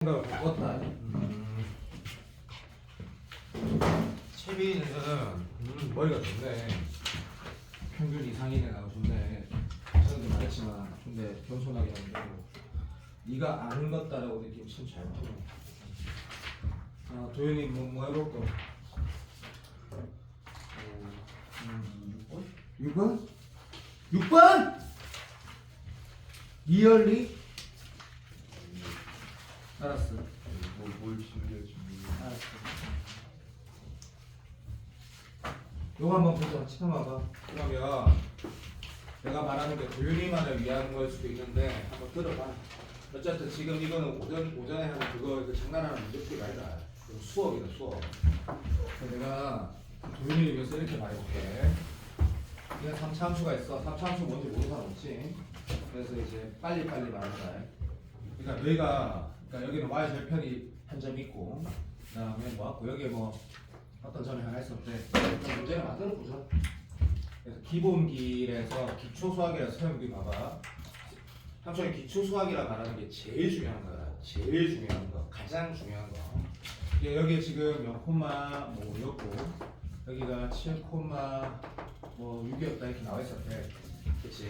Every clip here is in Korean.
생각을 바꿨다. 채비는 머리가 좋네. 평균 이상이네. 나가 좋네. 저도 말했지만 근데 겸손하게 하면 되고 네가 아는 것 따라고 느낌 참잘 맞네. 도현이 뭐 해볼 거? 6번? 6번? 리얼리? 알았어. 뭘 준비해. 알았어. 요거 한번 보자. 치켜 봐봐. 그러면 내가 말하는 게 도윤이만을 위한 걸 수도 있는데 한번 들어봐. 어쨌든 지금 이거는 오전에 하는 그거 그 장난하는 문제풀이가 아니다. 이거 수업이다, 수업. 그래서 내가 도윤이를 위해서 이렇게 말해볼게. 그냥 3차 함수가 있어. 3차 함수 뭔지 모르는 사람 없지. 그래서 이제 빨리빨리 말한다. 그러니까 너희가 그러니까 여기는 y 절편이 한 점 있고 그다음에 뭐 갖고 여기에 뭐 어떤 점이 하나 있었대. 문제를 만들어 보자. 그래서 기본기에서 기초 수학이라서 사용기 봐봐. 삼촌이 기초 수학이라 말하는 게 제일 중요한 거야. 제일 중요한 거, 가장 중요한 거. 여기에 지금 0, 뭐 5였고 여기가 7, 뭐 6이었다 이렇게 나와 있었대. 그치?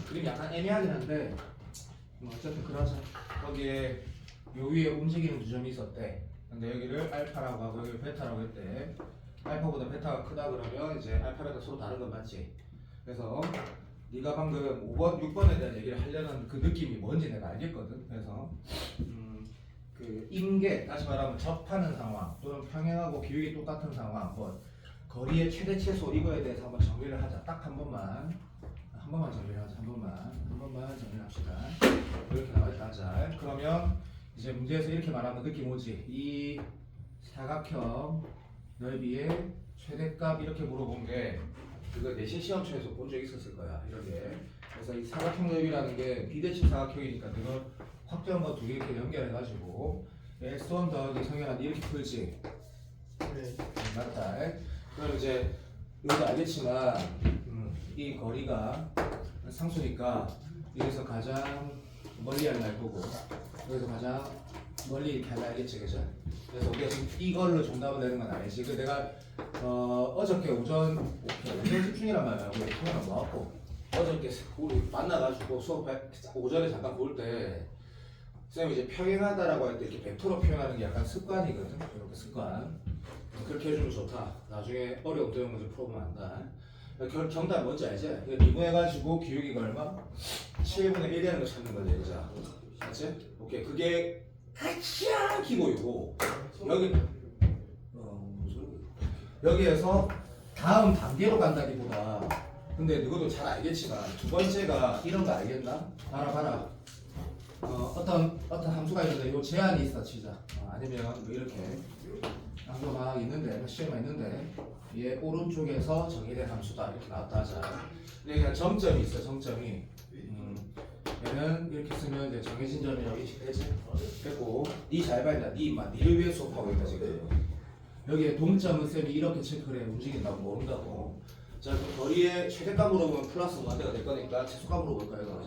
그림 약간 애매하긴 한데 어쨌든 그러자. 거기에 요 위에 움직이는 두 점이 있었대. 근데 여기를 알파라고 하고 여기를 베타라고 했대. 알파보다 베타가 크다 그러면 이제 알파, 베타 서로 다른 건 맞지? 그래서 네가 방금 5번, 6번에 대한 얘기를 하려는 그 느낌이 뭔지 내가 알겠거든. 그래서 그 임계, 다시 말하면 접하는 상황 또는 평행하고 기울기 똑같은 상황, 뭐 거리의 최대 최소 이거에 대해서 한번 정리를 하자. 딱 한 번만 정리를 하자. 한 번만 정리합시다. 이렇게 나와있다 하자. 그러면 이제 문제에서 이렇게 말하면 느낌 오지. 이 사각형 넓이의 최대값 이렇게 물어본 게 그거 내신 시험처에서 본 적 있었을 거야. 이렇게. 그래서 이 사각형 넓이라는 게 비대칭 사각형이니까 그걸 확정과 두 개 이렇게 연결해가지고 x1 더하기 성현아 이렇게 풀지. 네. 맞다. 그럼 이제 여기도 알겠지만 이 거리가 상수니까 여기서 가장 멀리 할 거고 여기서 가장 멀리 이렇게 하려 알겠지, 그죠? 그래서 우리가 지금 이걸로 정답을 내는 건 아니지. 그 내가 어저께 오전 집중이란 말이야. 우리 통화를 모았고 어저께 우리 만나가지고 수업 오전에 잠깐 볼 때 쌤이 이제 평행하다라고 할 때 이렇게 벡터로 표현하는 게 약간 습관이거든. 이렇게 습관. 그렇게 해주면 좋다. 나중에 어려운 도형 문제 풀어보면 안다. 정답 뭔지 알지? 미분해가지고 기울기가 얼마? 7분의 1 되는 거 찾는 거지, 그죠? 맞지? 오케이. 그게 가장 기본이고 여기 여기에서 다음 단계로 간다기보다 근데 너도 잘 알겠지만 두 번째가 이런 거 알겠나? 봐라. 어떤 함수가 있는데 요 제한이 있어, 치자. 아니면 뭐 이렇게 함수가 막 있는데 시험에 있는데 얘 오른쪽에서 정의된 함수다 이렇게 나왔다 하자. 근데 그냥 점점이 있어. 점점이 얘는 이렇게 쓰면 이제 정해진 점이라고 인식되지. 됐고 니 잘 봐야 돼. 니를 위해 수업하고 있다 지금. 여기에 동점은 쌤이 이렇게 체크를 해. 움직인다고 모른다고. 자, 그 거리의 최대값 물어보면 플러스 무한대가 될 거니까 최소값 물어볼 거야 이거.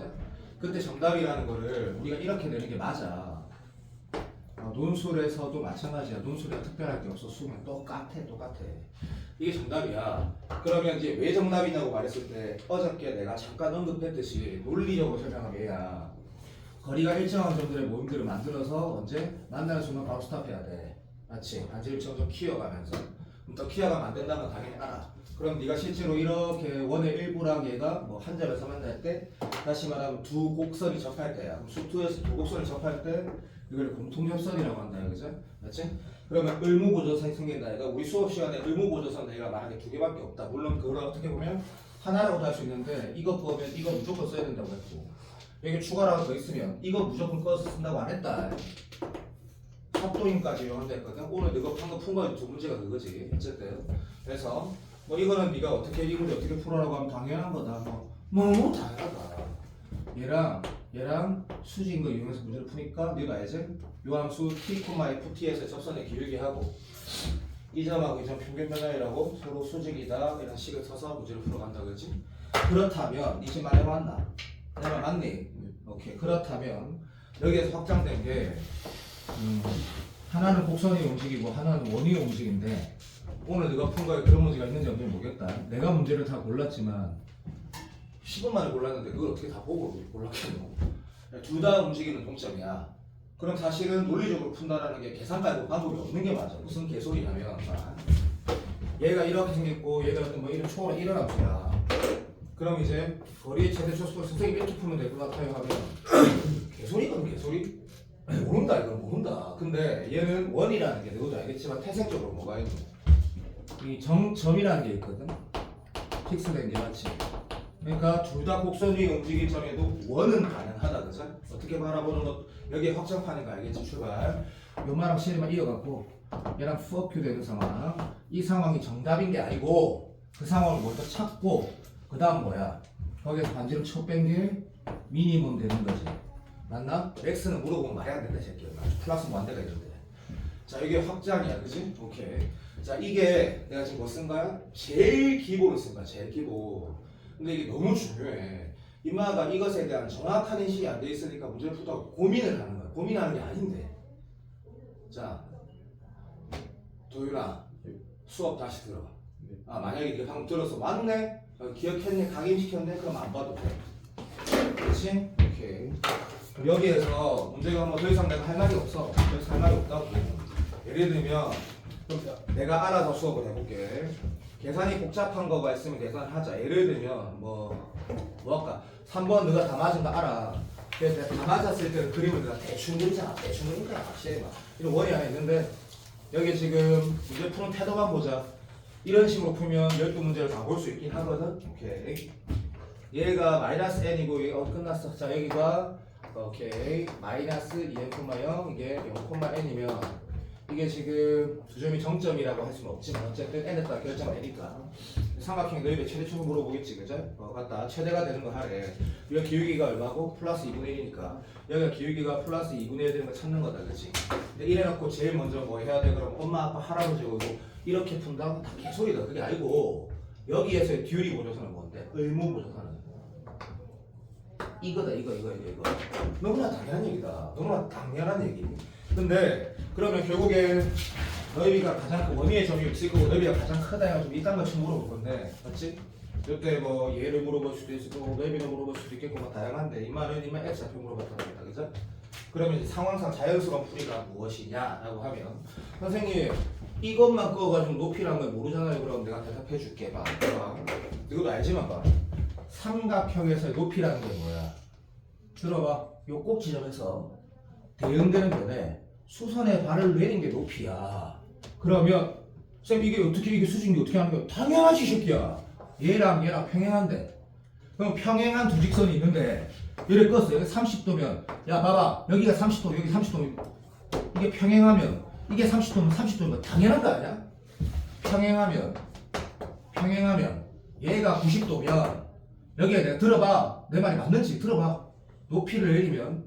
그때 정답이라는 거를 우리가 이렇게 내는 게 맞아. 논술에서도 마찬가지야. 논술에 특별할 게 없어. 수면 똑같아. 이게 정답이야. 그러면 이제 왜 정답이냐고 말했을 때 어저께 내가 잠깐 언급했듯이 논리적으로 설명하면 얘야. 거리가 일정한 점들의 모임들을 만들어서 언제 만나는 순간 바로 스탑해야 돼. 맞지? 반지름 점점 키워가면서. 그럼 더 키워가면 안 된다는 건 당연히 알아. 그럼 네가 실제로 이렇게 원의 일부랑 얘가 뭐 한 점에서 만날 때 다시 말하면 두 곡선이 접할 때야. 그럼 수투에서 두 곡선이 접할 때 이걸 공통접선이라고 한다, 그죠? 맞지? 그러면 의무보조선이 생긴다. 그러니까 우리 수업 시간에 의무보조선 내가 말한 게 두 개밖에 없다. 물론 그걸 어떻게 보면 하나라고도 할 수 있는데 이거 보면 이거 무조건 써야 된다고 했고 여기 추가라고 더 있으면 이거 무조건 꺼서 쓴다고 안 했다. 삽도임까지 이용한다 했거든. 오늘 너가 방금 푼 거 두 문제가 그거지. 어쨌든 그래서 뭐 이거는 네가 어떻게 이 문제 어떻게 풀어라고 하면 당연한 거다. 뭐 당연하다. 얘랑 수지인 거 이용해서 문제를 푸니까 네가 알지? 요 함수 t, ft에서 접선의 기울기 하고 이 점하고 이 점 평균 변화이라고 서로 수직이다 이런 식을 써서 문제를 풀어간다 그러지? 그렇다면 이 집 말해 맞나? 내 말 맞니? 오케이. 그렇다면 여기에서 확장된 게 하나는 곡선이 움직이고 하나는 원이 움직인데 오늘 네가 푼 거에 그런 문제가 있는지 없는지 모르겠다. 내가 문제를 다 골랐지만 10분 만에 골랐는데 그걸 어떻게 다 보고 골랐겠노? 둘 다 움직이는 동점이야. 그럼 사실은 논리적으로 푼다라는 게 계산 말고 방법이 없는 게 맞아. 무슨 개소리냐면 얘가 이렇게 생겼고 얘가 어떤 뭐 이런 초월의 이런 함수야. 그럼 이제 거리의 최대 초수를 선생님이 이렇게 풀면 될 것 같아요 하면 개소리거든 개소리? 모른다 이건 모른다. 근데 얘는 원이라는 게 너도 알겠지만 태생적으로 뭐가 있노? 이 점이라는 게 있거든. 픽스된 게 맞지? 그러니까 둘 다 곡선 위에 움직일 점에도 원은 가능하다 그죠? 어떻게 바라보는 것 여기에 확정판인 거 알겠지? 출발 요마랑 실만 이어갖고 얘랑 fuck you 되는 상황 이 상황이 정답인 게 아니고 그 상황을 먼저 찾고 그 다음 뭐야? 거기에서 반지름 쳐 뺀 게 미니멈 되는 거지 맞나? x는 물어보면 말이 안 된다 새끼야 플러스 뭐 안 돼가 있는데 자 이게 확장이야 그지? 오케이 자 이게 내가 지금 뭐 쓴 거야? 제일 기본을 쓴 거야 제일 기본 근데 이게 너무 중요해 인마가 이것에 대한 정확한 인식이 안 돼 있으니까 문제를 풀다가 고민을 하는 거야 고민하는 게 아닌데 자 도윤아 수업 다시 들어봐 아 만약에 네가 방금 들어서 맞네? 기억했네? 각인시켰네? 그럼 안 봐도 돼 그렇지? 오케이 여기에서 문제가 뭐 더 이상 내가 할 말이 없어 더 이상 할 말이 없다고 예를 들면 내가 알아서 수업을 해볼게 계산이 복잡한 거가 있으면 계산을 하자 예를 들면 뭐 할까 3번 너가 다 맞은 거 알아 그래서 내가 다 맞았을 때는 그림을 내가 대충 그리잖아 대충 그리니까 확실히 막 이런 원이 하나 있는데 여기 지금 문제 푸는 태도만 보자 이런 식으로 풀면 12문제를 다 볼 수 있긴 하거든 오케이 얘가 마이너스 n이고 얘가 끝났어 자 여기가 오케이 마이너스 2n,0 이게 0,n이면 이게 지금 두 점이 정점이라고 할 수는 없지만 어쨌든 n에 따라 결정을 내니까 삼각형 너희들 최대치로 물어보겠지 그죠? 맞다 최대가 되는 거 하래 여기가 기울기가 얼마고? 플러스 2분의 1이니까 여기가 기울기가 플러스 2분의 1 되는 거 찾는 거다 그치? 근데 이래놓고 제일 먼저 뭐 해야 돼? 그럼 엄마 아빠 할아버지 오고 이렇게 푼다고 다 개소리다 그게 아니고 여기에서의 듀리 보조선은 뭔데? 의무 보조선은 이거다 이거 너무나 당연한 얘기다 너무나 당연한 얘기 근데 그러면 결국엔 너희가 가장 큰 원위의 점이 있을 거고 너희가 가장 크다 해가지고 이딴 걸 지금 물어볼 건데 맞지? 이때 뭐 얘를 물어볼 수도 있을 거고 너희를 물어볼 수도 있겠고 뭐 다양한데 이 말은 X 좌표 물어봤다는 거다 그죠? 그러면 이제 상황상 자연스러운 풀이가 무엇이냐라고 하면 선생님 이것만 꺼가지고 높이라는 걸 모르잖아요 그럼 내가 대답해 줄게 봐 이것도 알지만 봐 삼각형에서의 높이라는 게 뭐야 들어봐 요 꼭 지점에서 대응되는 거네 수선에 발을 내린 게 높이야 그러면 쌤 이게 어떻게 이게 수직인데 어떻게 하는 거야 당연하지 이 새끼야 얘랑 얘랑 평행한데 그럼 평행한 두 직선이 있는데 얘를 껐어 여기 30도면 야 봐봐 여기가 30도 여기 30도면 이게 평행하면 이게 30도면 30도면 당연한 거 아니야? 평행하면 얘가 90도면 여기에 내가 들어봐 내 말이 맞는지 들어봐 높이를 내리면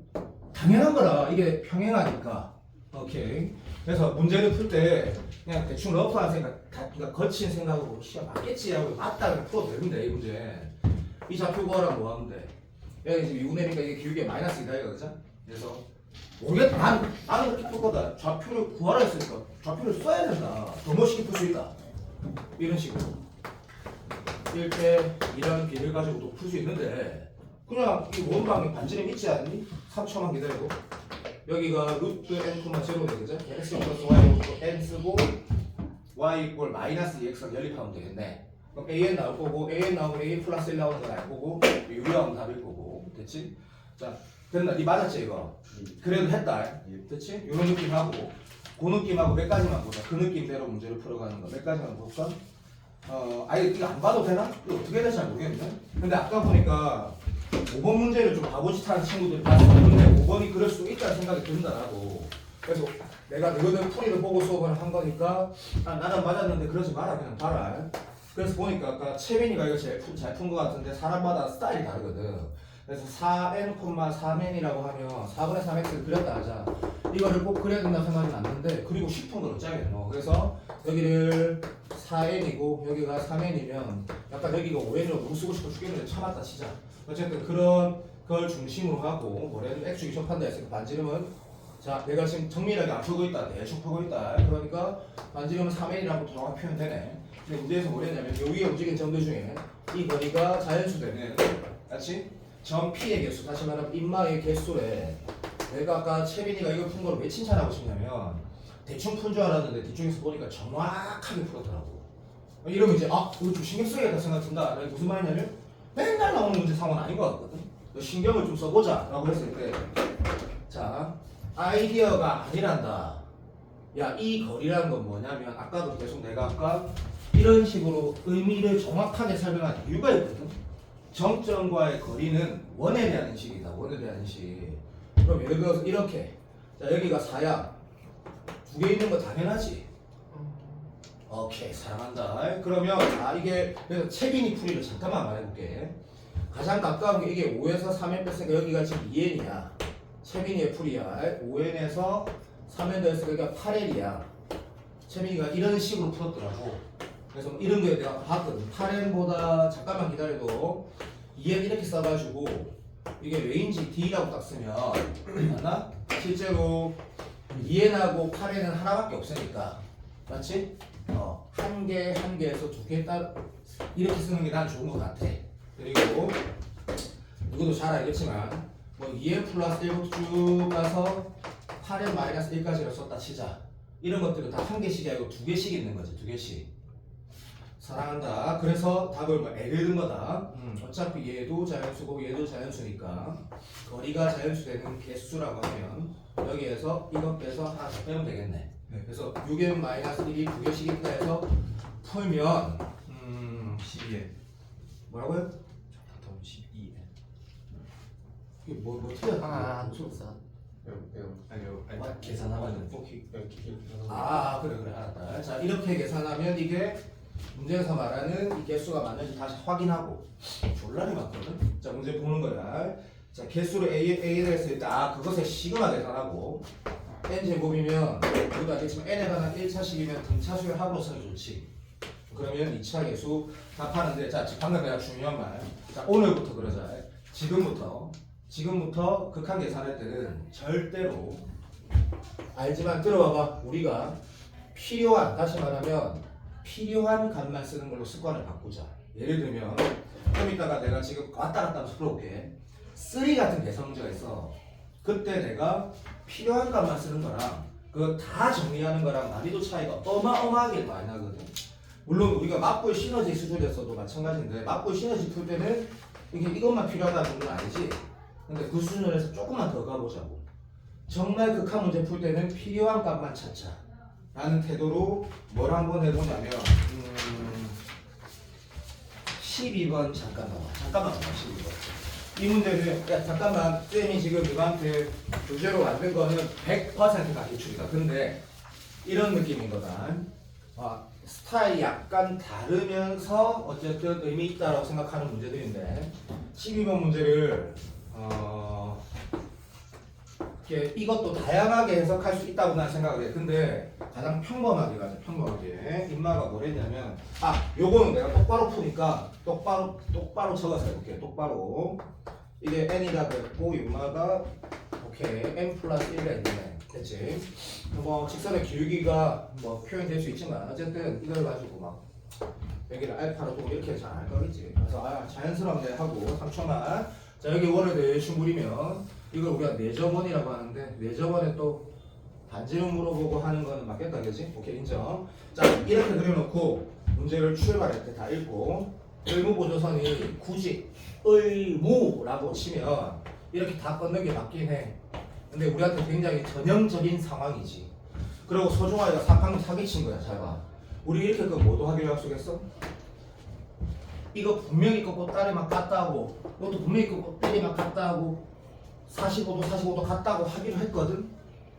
당연한 거라 이게 평행하니까 오케이 그래서 문제를 풀 때 그냥 대충 러프한 생각 그러니까 거친 생각으로 시험 맞겠지 하고 맞다 그냥 풀어도 되는데 이 문제 이 좌표 구하라면 뭐 하면 돼 여기 지금 6내니까 이게 기울기가 마이너스 2다 이거 그죠? 그래서 모르겠다 나는 그렇게 풀 거다 좌표를 구하라 했으니까 좌표를 써야 된다 더 멋있게 풀 수 있다 이런 식으로 1대 이런 비를 가지고도 풀 수 있는데 그냥 이 원방에 반지름 있지 않니? 3초만 기다려도 여기가 루트 n,0 되겠죠? x 플러스 y n 쓰고 y 이꼴 마이너스 2x가 연립하면 되겠네 그럼 an 나올 거고 an 나오면 a 플러스 1 나오는 건 알 거고 유리하면 답일 거고 됐지? 자 됐나? 니 맞았지 이거? 그래도 했다 됐지? 요런 느낌하고 그 느낌하고 몇 가지만 보자 그 느낌대로 문제를 풀어가는 거 몇 가지만 볼까? 아니 이거 안 봐도 되나? 이거 어떻게 될지 잘 모르겠네 근데 아까 보니까 5번 문제를 좀 바보짓하는 친구들이 봤을 때문에 5번이 그럴 수도 있다는 생각이 든다라고 그래서 내가 너희들 풀이를 보고 수업을 한 거니까 아, 나는 맞았는데 그러지 마라 그냥 봐라 그래서 보니까 아까 채민이가 이거 제일 잘 푼 거 같은데 사람마다 스타일이 다르거든 그래서 4n,3n이라고 하면 4분의 3x를 그렸다 하자 이거를 꼭 그려야 된다는 생각이 났는데 그리고 싶은 걸 짜야겠노 그래서 여기를 4n이고 여기가 3n이면 약간 여기가 5n으로 너무 쓰고 싶어 죽겠는데 참았다 치자 어쨌든 그런 걸 중심으로 하고 뭐래도 x축이 접한다 했으니까 반지름은 자 자, 내가 지금 정밀하게 안 풀고 있다. 대충 풀고 있다. 그러니까 반지름은 3L이라고 정확히 표현되네. 근데 문제에서 뭐랬냐면 여기에 움직인 점들 중에 이 거리가 자연수되는 같이 점 P의 개수, 다시 말하면 인마의 개수래. 내가 아까 채빈이가 이걸 푼 걸 왜 칭찬하고 싶냐면 대충 푼 줄 알았는데 뒤쪽에서 보니까 정확하게 풀었더라고. 이러면 이제 이거 좀 신경 써야겠다 생각 든다. 무슨 말이냐면 맨날 나오는 문제 상황은 아닌 것 같거든. 너 신경을 좀 써보자 라고 했을 때 자, 아이디어가 아니란다. 야, 이 거리라는 건 뭐냐면 아까도 계속 내가 아까 이런 식으로 의미를 정확하게 설명한 이유가 있거든. 정점과의 거리는 원에 대한 인식이다. 원에 대한 인식. 그럼 예를 들어서 이렇게 자, 여기가 4야. 두 개 있는 거 당연하지. 오케이, 사랑한다. 그러면 이게 그래서 채빈이 풀이를 잠깐만 말해볼게. 가장 가까운 게 이게 5에서 3n 뺐으니까 여기가 지금 2n이야. 채빈이의 풀이야. 5n에서 3n 더했으니까 여기가 8n이야. 채빈이가 이런 식으로 풀었더라고. 그래서 이런 거에 내가 봤거든. 8n보다 잠깐만 기다려도 2n 이렇게 써가지고 이게 왜인지 D라고 딱 쓰면 맞나? 실제로 2n하고 8n은 하나밖에 없으니까 맞지? 한 개에서 두 개 따로 이렇게 쓰는 게 난 좋은 것 같아. 그리고 누구도 잘 알겠지만 뭐 2n 플러스 1부터 쭉 가서 8n 마이너스 1까지를 썼다 치자. 이런 것들은 다 한 개씩이 아니고 두 개씩 있는 거지. 두 개씩. 사랑한다. 그래서 답을 뭐 L을 든 거다. 어차피 얘도 자연수고 얘도 자연수니까 거리가 자연수되는 개수라고 하면 여기에서 이것 빼서 하나 더 빼면 되겠네. 네. 그래서 6n 마이너스 1이 두 개씩 있다 해서 풀면 12N. 뭐라고요? 다음 12N. 이게 뭐 틀렸다. 아니요. 계산하면 오케이. 그래 알았다. 자, 이렇게 계산하면 이게 문제에서 말하는 이 개수가 맞는지 다시 확인하고 졸라리 맞거든. 자, 문제 보는 거야. 자, 개수를 A를 했을 때 그것의 시그마 계산하고 n 제곱이면 우리도 알겠지만 n에 관한 1차식이면 등차수열 합으로서는 좋지. 그러면 2차 개수 답하는데 자, 방금 내가 중요한 말. 자, 오늘부터 그러자. 지금부터 극한 계산할 때는 절대로 알지만 들어봐봐. 우리가 필요한, 다시 말하면 필요한 값만 쓰는 걸로 습관을 바꾸자. 예를 들면 좀 이따가 내가 지금 왔다 갔다 하면서 풀어볼게. 3 같은 계산 문제가 있어. 그때 내가 필요한 값만 쓰는 거랑 그거 다 정리하는 거랑 난이도 차이가 어마어마하게 많이 나거든. 물론 우리가 맞불 시너지 수준에서도 마찬가지인데 맞불 시너지 풀 때는 이것만 필요하다는 건 아니지. 근데 그 수준에서 조금만 더 가보자고. 정말 극한 문제 풀 때는 필요한 값만 찾자 라는 태도로 뭘 한번 해보냐면 12번 잠깐만 봐봐. 12번 이 문제는 야 잠깐만 쌤이 지금 이거한테 교재로 만든 거는 100%가 기출이다. 근데 이런 느낌인 거다. 스타일이 약간 다르면서 어쨌든 의미 있다라고 생각하는 문제들인데 12번 문제를 이것도 다양하게 해석할 수 있다고 난 생각을 해. 근데 가장 평범하게 가자. 평범하게 인마가 뭘 했냐면 요거는 내가 똑바로 푸니까 똑바로 적어서 해볼게. 똑바로 이게 n이라고 했고 인마가 오케이 n 플러스 1가 있네. 됐지? 뭐 직선의 기울기가 뭐 표현될 수 있지만 어쨌든 이걸 가지고 막 여기를 알파로 두고 이렇게 잘 알 거겠지. 그래서 자연스럽게 하고 3초만. 자, 여기 원을 대충 그리면 이걸 우리가 내점원이라고 하는데 내점원에 또 반지름 물어보고 하는 거는 맞겠다, 그지? 오케이, 인정. 자, 이렇게 그려놓고 문제를 출발할 때 다 읽고 의무보조선이 굳이 의무라고 치면 이렇게 다 끊는 게 맞긴 해. 근데 우리한테 굉장히 전형적인 상황이지. 그리고 소중아이가 방금 사기친 거야. 잘 봐. 우리 이렇게 뭐도 하기로 약속했어? 이거 분명히 꽃다리만 같다 하고 이것도 분명히 꽃다리만 같다 하고 45도 같다고 하기로 했거든?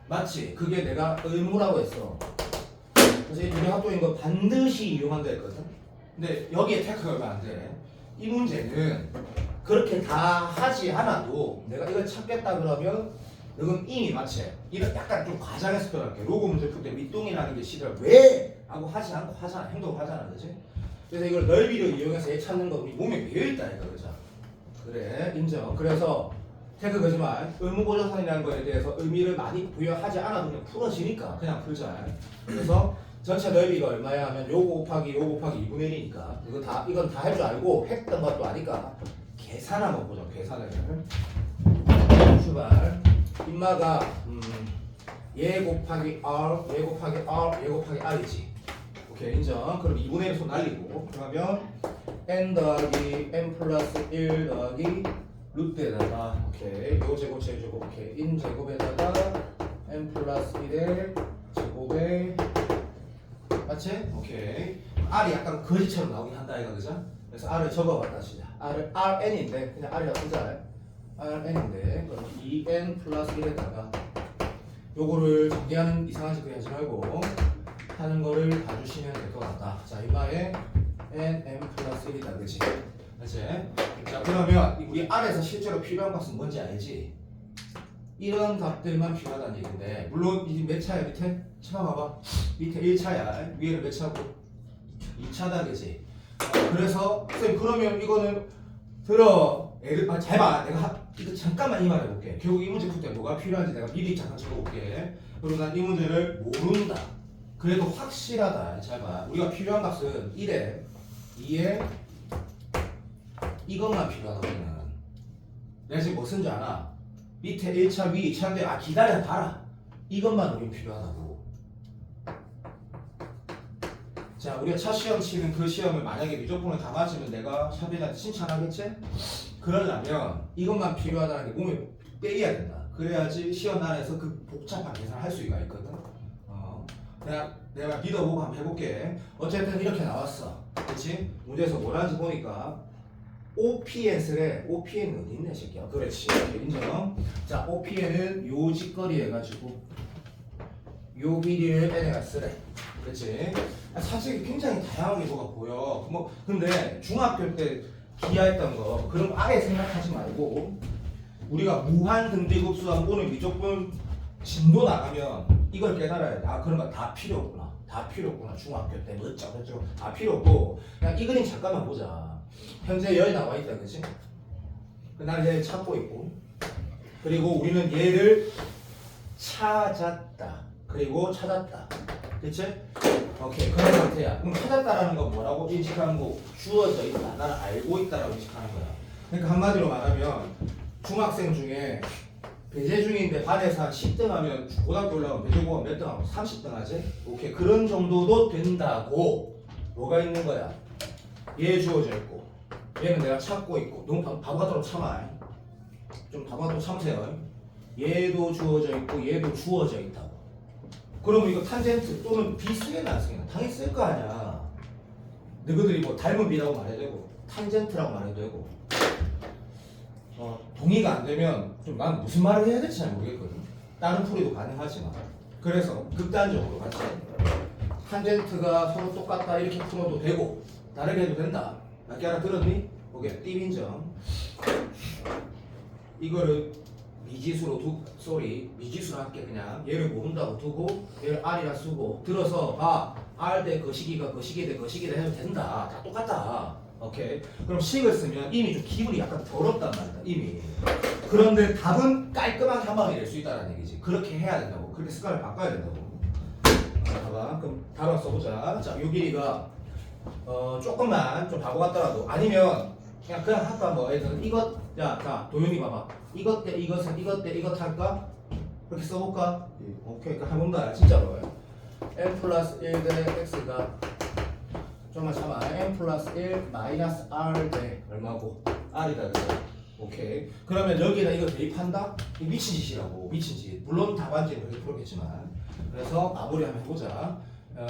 맞지? 그게 내가 의무라고 했어. 그래서 이 두개 합동인 거 반드시 이용한다 했거든? 근데 여기에 태크가 얼마 안 돼. 이 문제는 그렇게 다 하지 않아도 내가 이걸 찾겠다 그러면 이건 이미 맞지? 이런 약간 좀 과장해서 표현할게. 로고 문제 풀 때 밑동이라는 게 싫어. 왜? 하고 하지 않고 하잖아. 행동을 하잖아. 그치? 그래서 이걸 넓이를 이용해서 얘 찾는 거 우리 몸에 배어있다 이거. 그죠? 그래, 인정. 그래서 태그 거짓말. 의무고정선이라는 거에 대해서 의미를 많이 부여하지 않아도 그냥 풀어지니까 그냥 풀자. 그래서 전체 넓이가 얼마야 하면 요거 곱하기 2분의 1이니까 이건 다 할 줄 알고 했던 것도 아니까 계산 한번 보자. 계산을. 출발. 인마가 얘 곱하기 r, 얘 곱하기 r, 얘 곱하기 r이지. 오케이 인정. 그럼 2분의 1 손 날리고 그러면 n 더하기 n 플러스 1 더하기 루트에다가 오케이 요 제곱 제곱 오케이 인 제곱에다가 n 플러스 1의 제곱에 맞지? 오케이 r이 약간 거지처럼 나오긴 한다 이거 그죠? 그래서 r을 적어봤다 진짜 r을 rn인데 그냥 r이라고 쓰자 rn인데 그럼 2n 플러스 1에다가 요거를 정리하는 이상한 짓 하지 말고 하는 거를 봐주시면 될 것 같다. 자 이마에 n 플러스 1이다 그치? 그치? 자 그러면 우리 R에서 실제로 필요한 값은 뭔지 알지? 이런 값들만 필요하다는 얘기인데 물론 이 몇 차야 밑에? 찾아봐봐 밑에 1차야 위에는 몇 차고? 2차다 그치? 그래서 쌤 그러면 이거는 들어 잘 봐 내가 이거 잠깐만 이 말 해볼게 결국 이 문제 풀 때 뭐가 필요한지 내가 미리 잠깐 적어볼게 그리고 난 이 문제를 모른다 그래도 확실하다 잘봐 우리가 필요한 값은 1에 2에 이것만 필요하다 우리는 내가 지금 뭐 쓴 줄 아나? 밑에 1차 위 2차인데 기다려 봐라 이것만 우린 필요하다고 자 우리가 첫 시험 치는 그 시험을 만약에 미적분을 다 맞으면 내가 샵에다 칭찬하겠지? 그러려면 이것만 필요하다는 게 몸에 빼야 된다 그래야지 시험 날에서 그 복잡한 계산을 할 수가 있거든 내가 믿어보고 한번 해볼게 어쨌든 이렇게 나왔어 그치? 문제에서 뭐라는지 보니까 OPN스래 OPN 어디 있네 새끼야 그렇지 인정 자 OPN은 요 직거리 해가지고 요 길이를 n에가 쓰래 그렇지 사실 굉장히 다양하게 뭐가 보여 뭐 근데 중학교 때 기하했던 거 그런 거 아예 생각하지 말고 우리가 무한 등비급수한 오늘 미적분 진도 나가면 이걸 깨달아야 돼. 아 그런 거 다 필요 없구나. 다 필요 없구나. 중학교 때 뭐 어쩌고 저쩌고 다 필요 없고 그냥 이 그림 잠깐만 보자. 현재 열 나와 있다 그치? 난 얘를 찾고 있고 그리고 우리는 얘를 찾았다. 그리고 찾았다. 그치? 오케이 그런 상태야. 그럼 찾았다라는 건 뭐라고 인식하는 거? 주어져 있다. 나는 알고 있다라고 인식하는 거야. 그러니까 한마디로 말하면 중학생 중에 배제 중인데 반에서 한 10등 하면 고등학교 올라가면 배제고가 몇 등 하면 30등 하지? 오케이 그런 정도도 된다고 뭐가 있는 거야? 얘 주어져 있고 얘는 내가 찾고 있고 너무 바보 같도록 참아 좀 바보 같도록 참으세요 얘도 주어져 있고 얘도 주어져 있다고 그러면 이거 탄젠트 또는 비 쓰게나 안 쓰게나 당연히 쓸 거 아니야 너희들이 뭐 닮은 비라고 말해도 되고 탄젠트라고 말해도 되고 동의가 안 되면 좀 난 무슨 말을 해야 될지 잘 모르겠거든. 다른 풀이도 가능하지만 그래서 극단적으로 같이 탄젠트가 서로 똑같다 이렇게 풀어도 되고 다르게 해도 된다. 맞게 알아들었니? 오케이 띠 인정. 이거를 미지수로 미지수로 할게 그냥 얘를 모른다고 두고 얘를 R이라 쓰고 들어서 봐 R 대 거시기가 거시기 대 거시기 대 해도 된다. 다 똑같다. 오케이 그럼 식을 쓰면 이미 좀 기분이 약간 더럽단 말이다 이미 그런데 답은 깔끔한 한 방에 낼 수 있다는 얘기지 그렇게 해야 된다고 그렇게 습관을 바꿔야 된다고 봐봐 그럼 답을 써보자 자 요 길이가 조금만 좀 바보 같더라도 아니면 그냥 할까 뭐 예를 들어 이것 자 도윤이 봐봐 이것 대 이것은 이것 대 이것 할까? 그렇게 써볼까? 오케이 그러니까 해본다 진짜로 n 플러스 1 대 x가 좀만 참아 n 플러스 1 마이너스 r 대 얼마고? r이다 그죠? 오케이 그러면 여기에다 이거 대입한다? 이 미친 짓이라고 미친 짓 물론 답안지는 그렇게 풀었겠지만 그래서 마무리 한번 해보자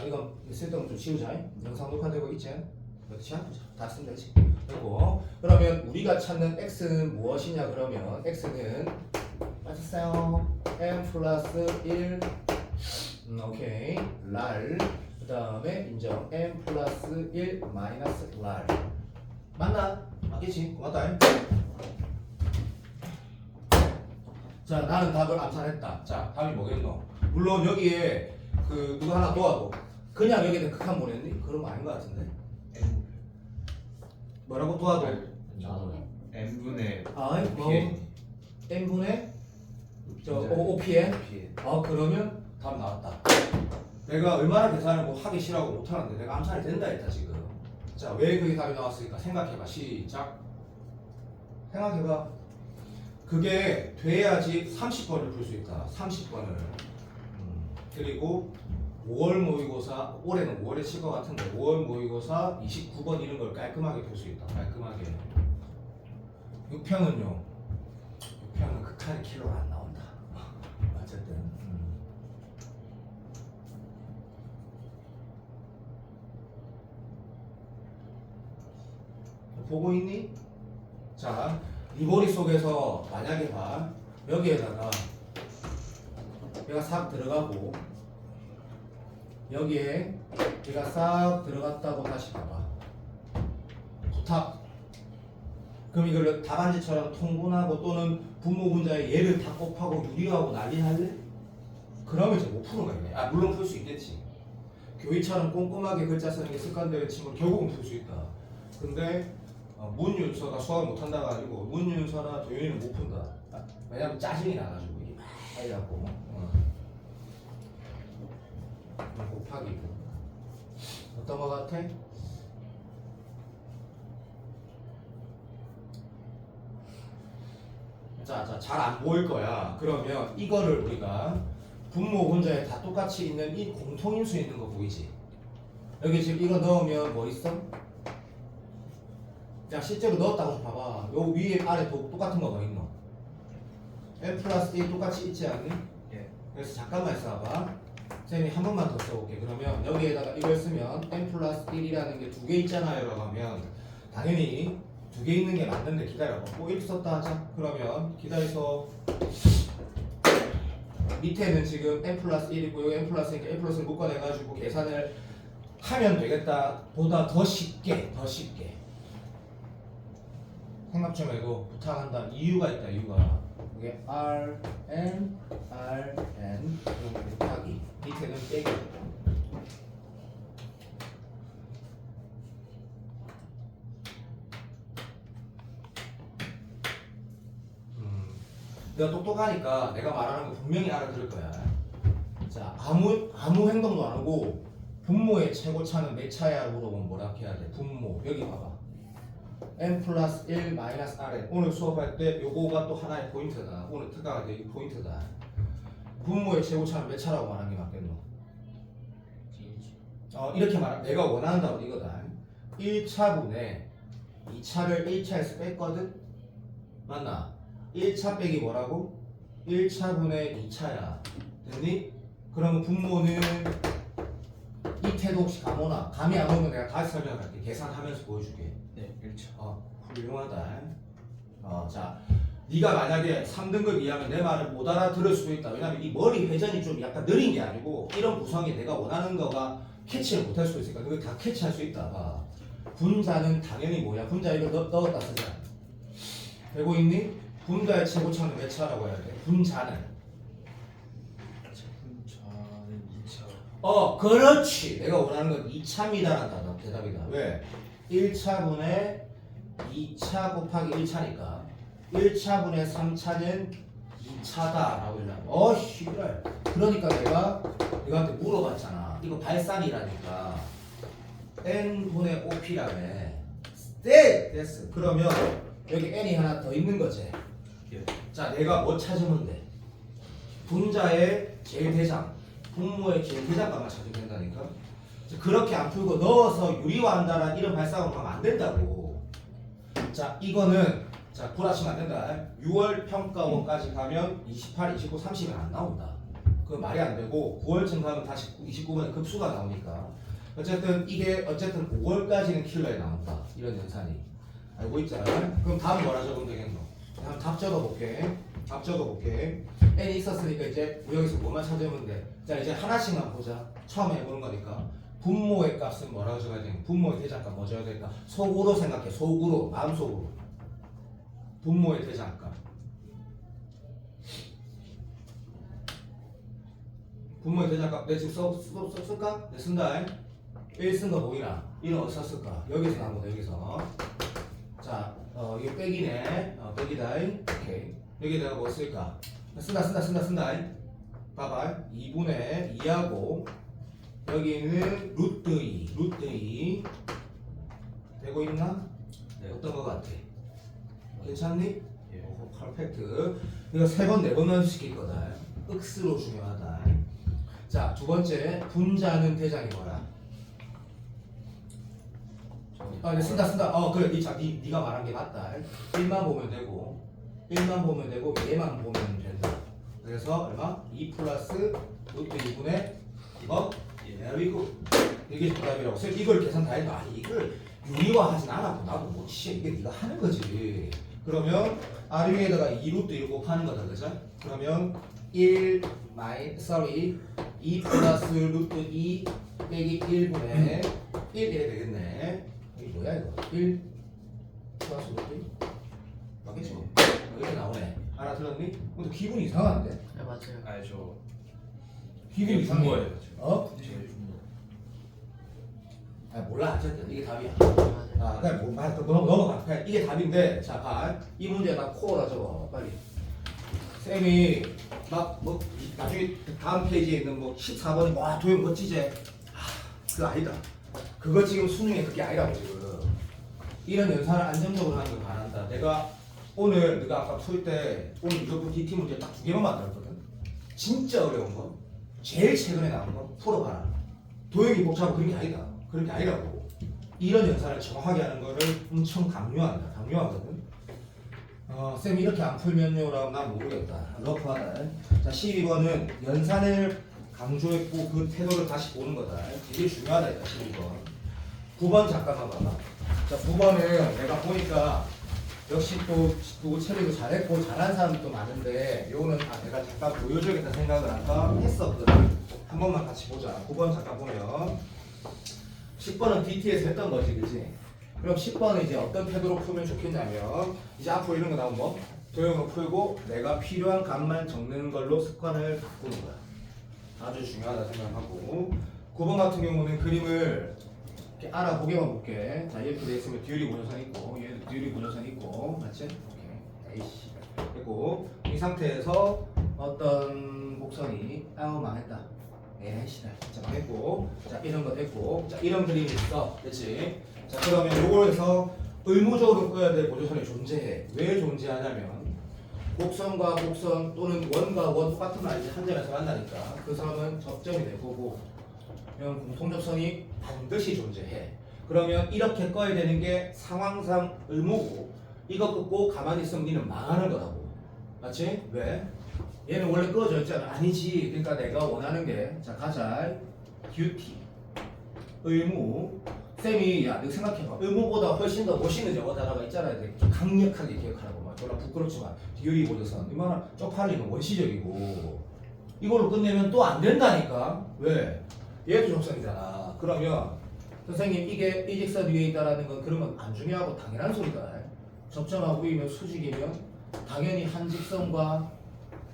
이거 쓸데없는 좀 치우자 영상 녹화되고 있지? 그렇지? 다 쓰면 되지 그리고 그러면 우리가 찾는 x는 무엇이냐 그러면 x는 맞았어요 n 플러스 1 오케이 랄 그 다음에 인정 n 플러스 1 마이너스 랄 맞나? 맞겠지? 고맙다 자 나는 답을 암산했다 자 답이 뭐겠노? 물론 여기에 그 누가 하나 도와도 그냥 여기다 극한 보냈니? 그런 거 아닌 것 같은데 뭐라고 도와도? n분의 아이 뭐 PN n분의 저 분자의 OPN. OPN. 그러면 답 나왔다. 내가 얼마나 계산을 뭐 하기 싫어하고 못하는데 내가 암산이 된다 했다 지금. 자, 왜 그게 답이 나왔을까? 생각해봐. 시작. 생각해봐. 그게 돼야지 30번을 풀 수 있다. 30번을. 그리고 5월 모의고사, 올해는 5월에 칠 것 같은데 5월 모의고사 29번 이런 걸 깔끔하게 풀 수 있다. 깔끔하게. 6편은요. 6편은 극한의 킬로가 안 나온다. 어쨌든. 보고 있니? 자, 이 머릿속에서 만약에 봐. 여기에다가 얘가 싹 들어가고 여기에 얘가 싹 들어갔다고 다시 봐봐. 부탁. 그럼 이걸 답안지처럼 통분하고 또는 분모 분자에 얘를 다 곱하고 유리하고 난리 할래? 그러면 이제 못 푸는 거야. 물론 풀 수 있겠지. 교의처럼 꼼꼼하게 글자 쓰는 게 습관되는 친구는 결국은 풀 수 있다. 근데 문윤서가 수학 못한다가 아니고 문윤서나 도윤이는 못 푼다. 왜냐면 짜증이 나가지고 이게 막 해갖고 곱하기고 어떤 거 같아? 자, 잘 안 보일 거야. 그러면 이거를 우리가 분모 분자에 다 똑같이 있는 이 공통인수 있는 거 보이지? 여기 지금 이거 넣으면 뭐 있어? 자, 실제로 넣었다고 봐봐. 요 위에 아래 똑같은 거 뭐 있노? n 플러스 1 똑같이 있지 않니? 예. 그래서 잠깐만 있어봐. 선생님이 한 번만 더 써볼게. 그러면 여기에다가 이걸 쓰면 n 플러스 1이라는 게 두 개 있잖아요 라고 하면 당연히 두 개 있는 게 맞는데 기다려봐. 뭐 이렇게 썼다 하자. 그러면 기다려서 밑에는 지금 n 플러스 1이고 여기 n 플러스 1이니까 n 플러스를 묶어내가지고 계산을 하면 되겠다 보다 더 쉽게 생각 좀 해도 부탁한다. 이유가 있다. 이유가 이게 R, N, R, N 그럼 곱하기 밑에는 빼기. 내가 똑똑하니까 내가 말하는 거 분명히 알아들을 거야. 자, 아무 행동도 안 하고 분모의 최고차는 몇 차야 물어보면 뭐라 해야 돼? 분모. 여기 봐봐. n 플러스 1 마이너스 rn. 오늘 수업할 때 요거가 또 하나의 포인트다. 오늘 특강할 때 이 포인트다. 분모의 최고차는 몇 차라고 말하는 게 맞겠노? 이렇게 말하면 내가 원하는 답은 이거다. 1차분의 2차를 1차에서 뺐거든? 맞나? 1차 빼기 뭐라고? 1차분의 2차야. 됐니? 그러면 분모는 이 태도 혹시 감 오나? 감이 안 오면 내가 다시 설명할게. 계산하면서 보여줄게. 네, 1차. 훌륭하다. 자, 네가 만약에 3등급 이하면 내 말을 못 알아들을 수도 있다. 왜냐면 이 머리 회전이 좀 약간 느린 게 아니고 이런 구성이 내가 원하는 거가 캐치를 못할 수도 있으니까 그거 다 캐치할 수 있다. 봐. 분자는 당연히 뭐야? 분자 이거 넣었다 쓰자. 되고 있니? 분자의 최고차는 몇 차라고 해야 돼? 분자는. 분자는 2차. 그렇지. 내가 원하는 건 2차입니다라는 대답이다. 왜? 1차분의 2차 곱하기 1차니까 1차분의 3차는 2차다라고 하려고. 씨발. 그러니까 내가 너한테 물어봤잖아. 이거 발산이라니까 n분의 5p라며. 됐어. 그러면 여기 n이 하나 더 있는 거지. 예. 자, 내가 뭐 찾으면 돼? 분자의 제일 대장, 분모의 제일 대장값만 찾으면 된다니까. 그렇게 안 풀고 넣어서 유리화한다라는 이런 발상으로 하면 안 된다고. 자, 이거는 자 구라치면 안 된다. 6월 평가원까지 가면 28, 29, 30은 안 나온다. 그건 말이 안 되고 9월쯤 가면 다시 29번에 급수가 나오니까. 어쨌든 이게 어쨌든 5월까지는 킬러에 나온다. 이런 연산이. 알고 있잖아. 그럼 다음 뭐라 적으면 되겠노? 다음 답 적어볼게. 답 적어볼게. n이 있었으니까 이제 여기서 뭐만 찾으면 돼. 자, 이제 하나씩만 보자. 처음 해보는 거니까. 분모의 값은 뭐라고 적어야 되냐? 분모의 대장값 뭐 적어야 될까? 속으로 생각해. 속으로. 마음속으로. 분모의 대장값. 분모의 대장값 내 지금 쓸까? 내 쓴다. 1 쓴 거 보이나? 1은 어디서 쓸까? 여기서 나온 거다. 여기서. 자, 이거 빼기네. 빼기다. 오케이. 여기 내가 뭐 쓸까? 쓴다. 봐봐. 2분의 2하고 여기는 루트 2 되고 있나? 네. 어떤 거 같아? 괜찮니? 예. 오, 퍼펙트. 이거 3번 4번 시킬 거다. 억수로 중요하다. 자, 두 번째 분자는 대장이 뭐야? 이제 쓴다. 그래, 네가 말한 게 맞다. 1만 보면 되고 얘만 보면 된다. 그래서 얼마? 2 플러스 루트 2분의 얘리고 이게 정답이라고. 이걸 계산 다 해도 아니 이걸 유리화하진 않았고 나도 뭐 이게 네가 하는 거지. 그러면 r 위에다가 2 루트 1 곱하는 거다, 그죠? 그러면 2 플러스 루트 2 빼기 1분의 1 이래 되겠네. 이게 뭐야 이거? 1 플러스 루트 2 맞겠지 뭐. 이렇게 나오네. 알아들었니? 근데 기분이 이상한데? 네 맞아요. 아니 저 기분이 준 이상해. 거예요. 어? 제가 준 거. 아 몰라 어쨌든 이게 답이야. 맞아요. 아 그냥 뭐 말 넘어가. 그냥 이게 답인데 자 봐. 이 문제 나 코어라 적어 빨리. 쌤이 막 뭐 나중에 다음 페이지에 있는 뭐 14번이 와 도형 멋지지? 그거 아니다. 그거 지금 수능에 그게 아니라고 지금. 이런 연산을 안정적으로 하는 걸 바란다. 내가 오늘 네가 아까 풀 때 오늘 무조건 DT 문제 딱 2개만 만들었거든. 진짜 어려운 거, 제일 최근에 나온 거 풀어봐라. 도형이 복잡하고 그런 게 아니다. 그런 게 아니라고. 이런 연산을 정확하게 하는 거를 엄청 강요하거든. 쌤 이렇게 안 풀면요라고 난 모르겠다. 러프하다. 자 12번은 연산을 강조했고 그 태도를 다시 보는 거다. 되게 중요하다. 12번. 9번 잠깐만 봐봐. 자 9번은 내가 보니까 역시 또 체력도 잘했고 잘한 사람도 많은데 요거는 내가 잠깐 보여줘야겠다 생각을 아까 했었거든. 한 번만 같이 보자. 9번 잠깐 보면 10번은 DT에서 했던 거지, 그치? 그럼 10번은 이제 어떤 태도로 풀면 좋겠냐면 이제 앞으로 이런 거 나오면 뭐? 도형을 풀고 내가 필요한 값만 적는 걸로 습관을 바꾸는 거야. 아주 중요하다 생각하고 9번 같은 경우는 그림을 이렇게 알아보게만 볼게. 자 이렇게 돼 있으면 듀얼이 고정선 있고 얘도 듀얼이 고정선 있고 맞지? 오케이. 에이씨 됐고 이 상태에서 어떤 곡선이 망했다. 에이씨 진짜 망했고 자 이런 거 됐고 자 이런 그림이 있어. 그렇지? 자 그러면 요거에서 의무적으로 꺼야 될 보조선이 존재해. 왜 존재하냐면 곡선과 곡선 또는 원과 원 똑같은 말이지 한 점에서 만나니까 그 선은 접점이 될 거고 그럼 공통접선이 반드시 존재해. 그러면 이렇게 꺼야 되는 게 상황상 의무고 이거 끄고 가만히 있으면 니는 망하는 거라고. 맞지? 왜? 얘는 원래 꺼져 있잖아. 아니지. 그러니까 내가 원하는 게 자 가자. 듀티 의무 쌤이 야 너 생각해봐. 의무보다 훨씬 더 멋있는 영어 단어가 있잖아. 좀 강력하게 기억하라고. 막 졸라 부끄럽지만 듀얼이 보조선 얼마나 쪽팔리는 원시적이고 이걸로 끝내면 또 안 된다니까. 왜? 얘도 접선이잖아. 그러면 선생님 이게 이 직선 위에 있다라는 건 그러면 안 중요하고 당연한 소리다. 접점하고 위면 수직이면 당연히 한 직선과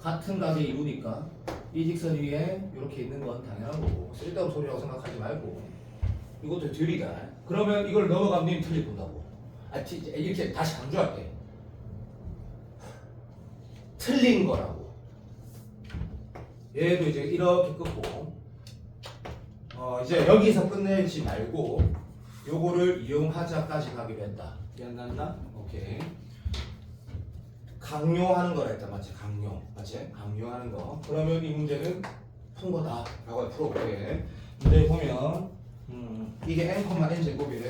같은 각에 이루니까 이 직선 위에 이렇게 있는 건 당연한 거고 쓸데없는 소리라고 생각하지 말고 이것도 듀얼이다. 그러면 이걸 넘어가면 님 틀릴 본다고. 이렇게 다시 강조할게. 틀린 거라고. 얘도 이제 이렇게 끊고 이제 여기서 끝내지 말고 요거를 이용하자까지 가기로 했다. 기억났나? 오케이. 강요하는 거라 했다. 맞지? 강요. 맞지? 강요하는 거. 그러면 이 문제는 푼 거다. 라고 풀어볼게. 문제 보면 이게 n, n제곱이래.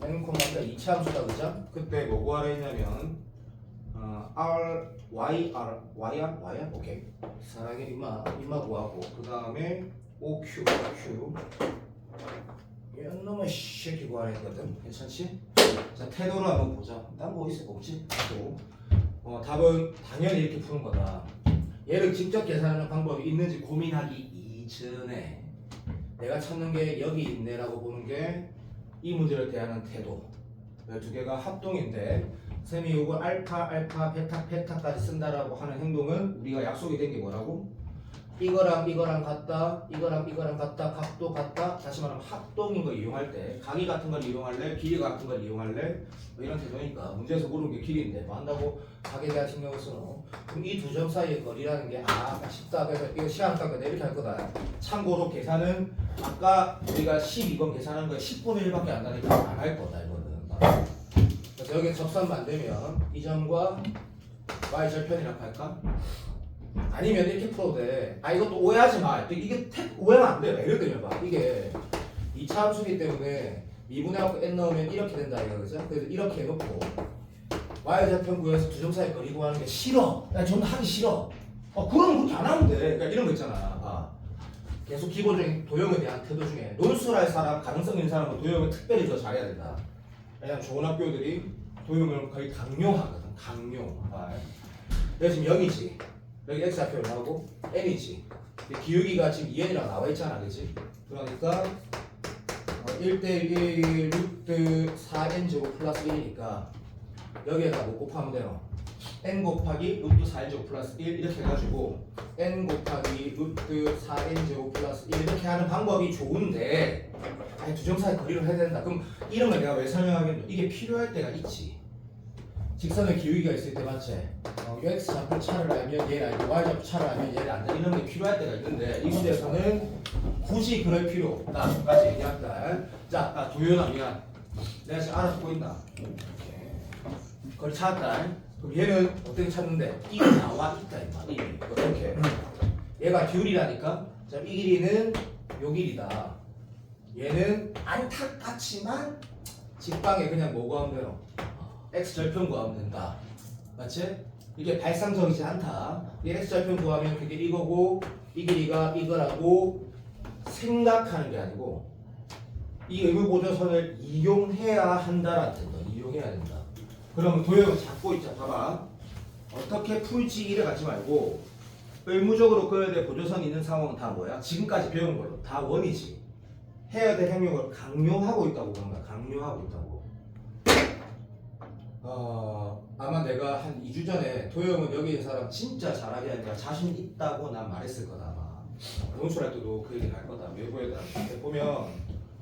n, 그러니까 2차 함수다. 그죠? 그때 뭐 구하라 했냐면 r, yr? 오케이. 사랑해 임마 구하고 그 다음에 OQ 이놈의 새끼 구하라 했거든. 괜찮지? 자 태도를 한번 보자. 난 뭐 있을 거 없지? 답은 당연히 이렇게 푸는 거다. 얘를 직접 계산하는 방법이 있는지 고민하기 이전에 내가 찾는 게 여기 있네라고 보는 게 이 문제를 대하는 태도. 두 개가 합동인데 쌤이 이걸 알파, 베타까지 쓴다라고 하는 행동은 우리가 약속이 된 게 뭐라고? 이거랑 이거랑 같다, 이거랑 이거랑 같다, 각도 같다. 다시 말하면 합동인 거 이용할 때 각이 같은 걸 이용할래, 길이 같은 걸 이용할래, 뭐 이런 태도니까 문제에서 물은 게 길이인데 뭐 한다고 각에 대한 신경을 쓰노. 그럼 이 두 점 사이의 거리라는 게 쉽다. 그래서 이거 시간 깎아 이렇게 할 거다. 참고로 계산은 아까 우리가 12번 계산한 거에 10분의 1밖에 안 나니까 안 할 거다 이거는. 그래서 여기 접선 만들면 이 점과 y 절편이라고 할까? 아니면 이렇게 풀어도 돼. 이것도 오해하지 마. 이게 오해가 안 돼. 예를 들면 봐. 이게 2차 함수기 때문에 미분해갖고 n 넣으면 이렇게 된다 이거 그죠? 그래서 이렇게 해놓고 y좌편 구해서 두 점 사이 거리 구하는 게 싫어. 나 좀 하기 싫어. 그럼 그렇게 안 하면 돼. 그러니까 이런 거 있잖아. 계속 기본적인 도형에 대한 태도 중에 논술할 사람, 가능성 있는 사람은 도형을 특별히 더 잘해야 된다. 왜냐면 좋은 학교들이 도형을 거의 강요하거든. 강요. 여기 지금 0이지. 여기 x좌표를 나오고 n이지. 기울기가 지금 2n이라고 나와 있잖아, 그렇지? 그러니까 1대1 루트 4n 제곱 플러스 1이니까 여기에다 뭐 곱하면 돼요? n 곱하기 루트 4n 제곱 플러스 1 이렇게 해가지고 n 곱하기 루트 4n 제곱 플러스 1 이렇게 하는 방법이 좋은데 두 점 사이 거리를 해야 된다. 그럼 이런 걸 내가 왜 설명하겠노? 이게 필요할 때가 있지. 직선의 기울기가 있을 때 맞지? x 좌표 차를 알면 얘를 알고 y 좌표 차를 알면 얘를 안다. 이런 게 필요할 때가 있는데 이 문제에서는 굳이 그럴 필요 없다. 까지 얘기한다. 자, 도연아 미안. 내가 지금 알아듣고 있나? 그걸 찾았다. 그럼 얘는 어떻게 찾는데? 이게 나와 있다 임마. 이게 어떻게? 얘가 듀율이라니까. 자, 이 길이는 요 길이다. 얘는 안타깝지만 직방에 그냥 뭐 구하면 돼요? x 절편 구하면 된다. 맞지? 이게 발상적이지 않다. 이 x 절편 구하면 그게 이거고 이 길이가 이거라고 생각하는 게 아니고 이 의무보조선을 이용해야 한다라는 뜻이다. 이용해야 된다. 그러면 도형을 잡고 있자. 봐봐. 어떻게 풀지 이래 가지 말고 의무적으로 그려야 될 보조선이 있는 상황은 다 뭐야? 지금까지 배운 걸로 다 원이지. 해야 될 행동을 강요하고 있다고 보는 거야. 강요하고 있다고. 아마 내가 한 2주 전에 도형은 여기 있는 사람 진짜 잘하게 하니까 자신 있다고 난 말했을 거다 아마. 논술할 때도 그 얘기 할 거다. 외부에다 보면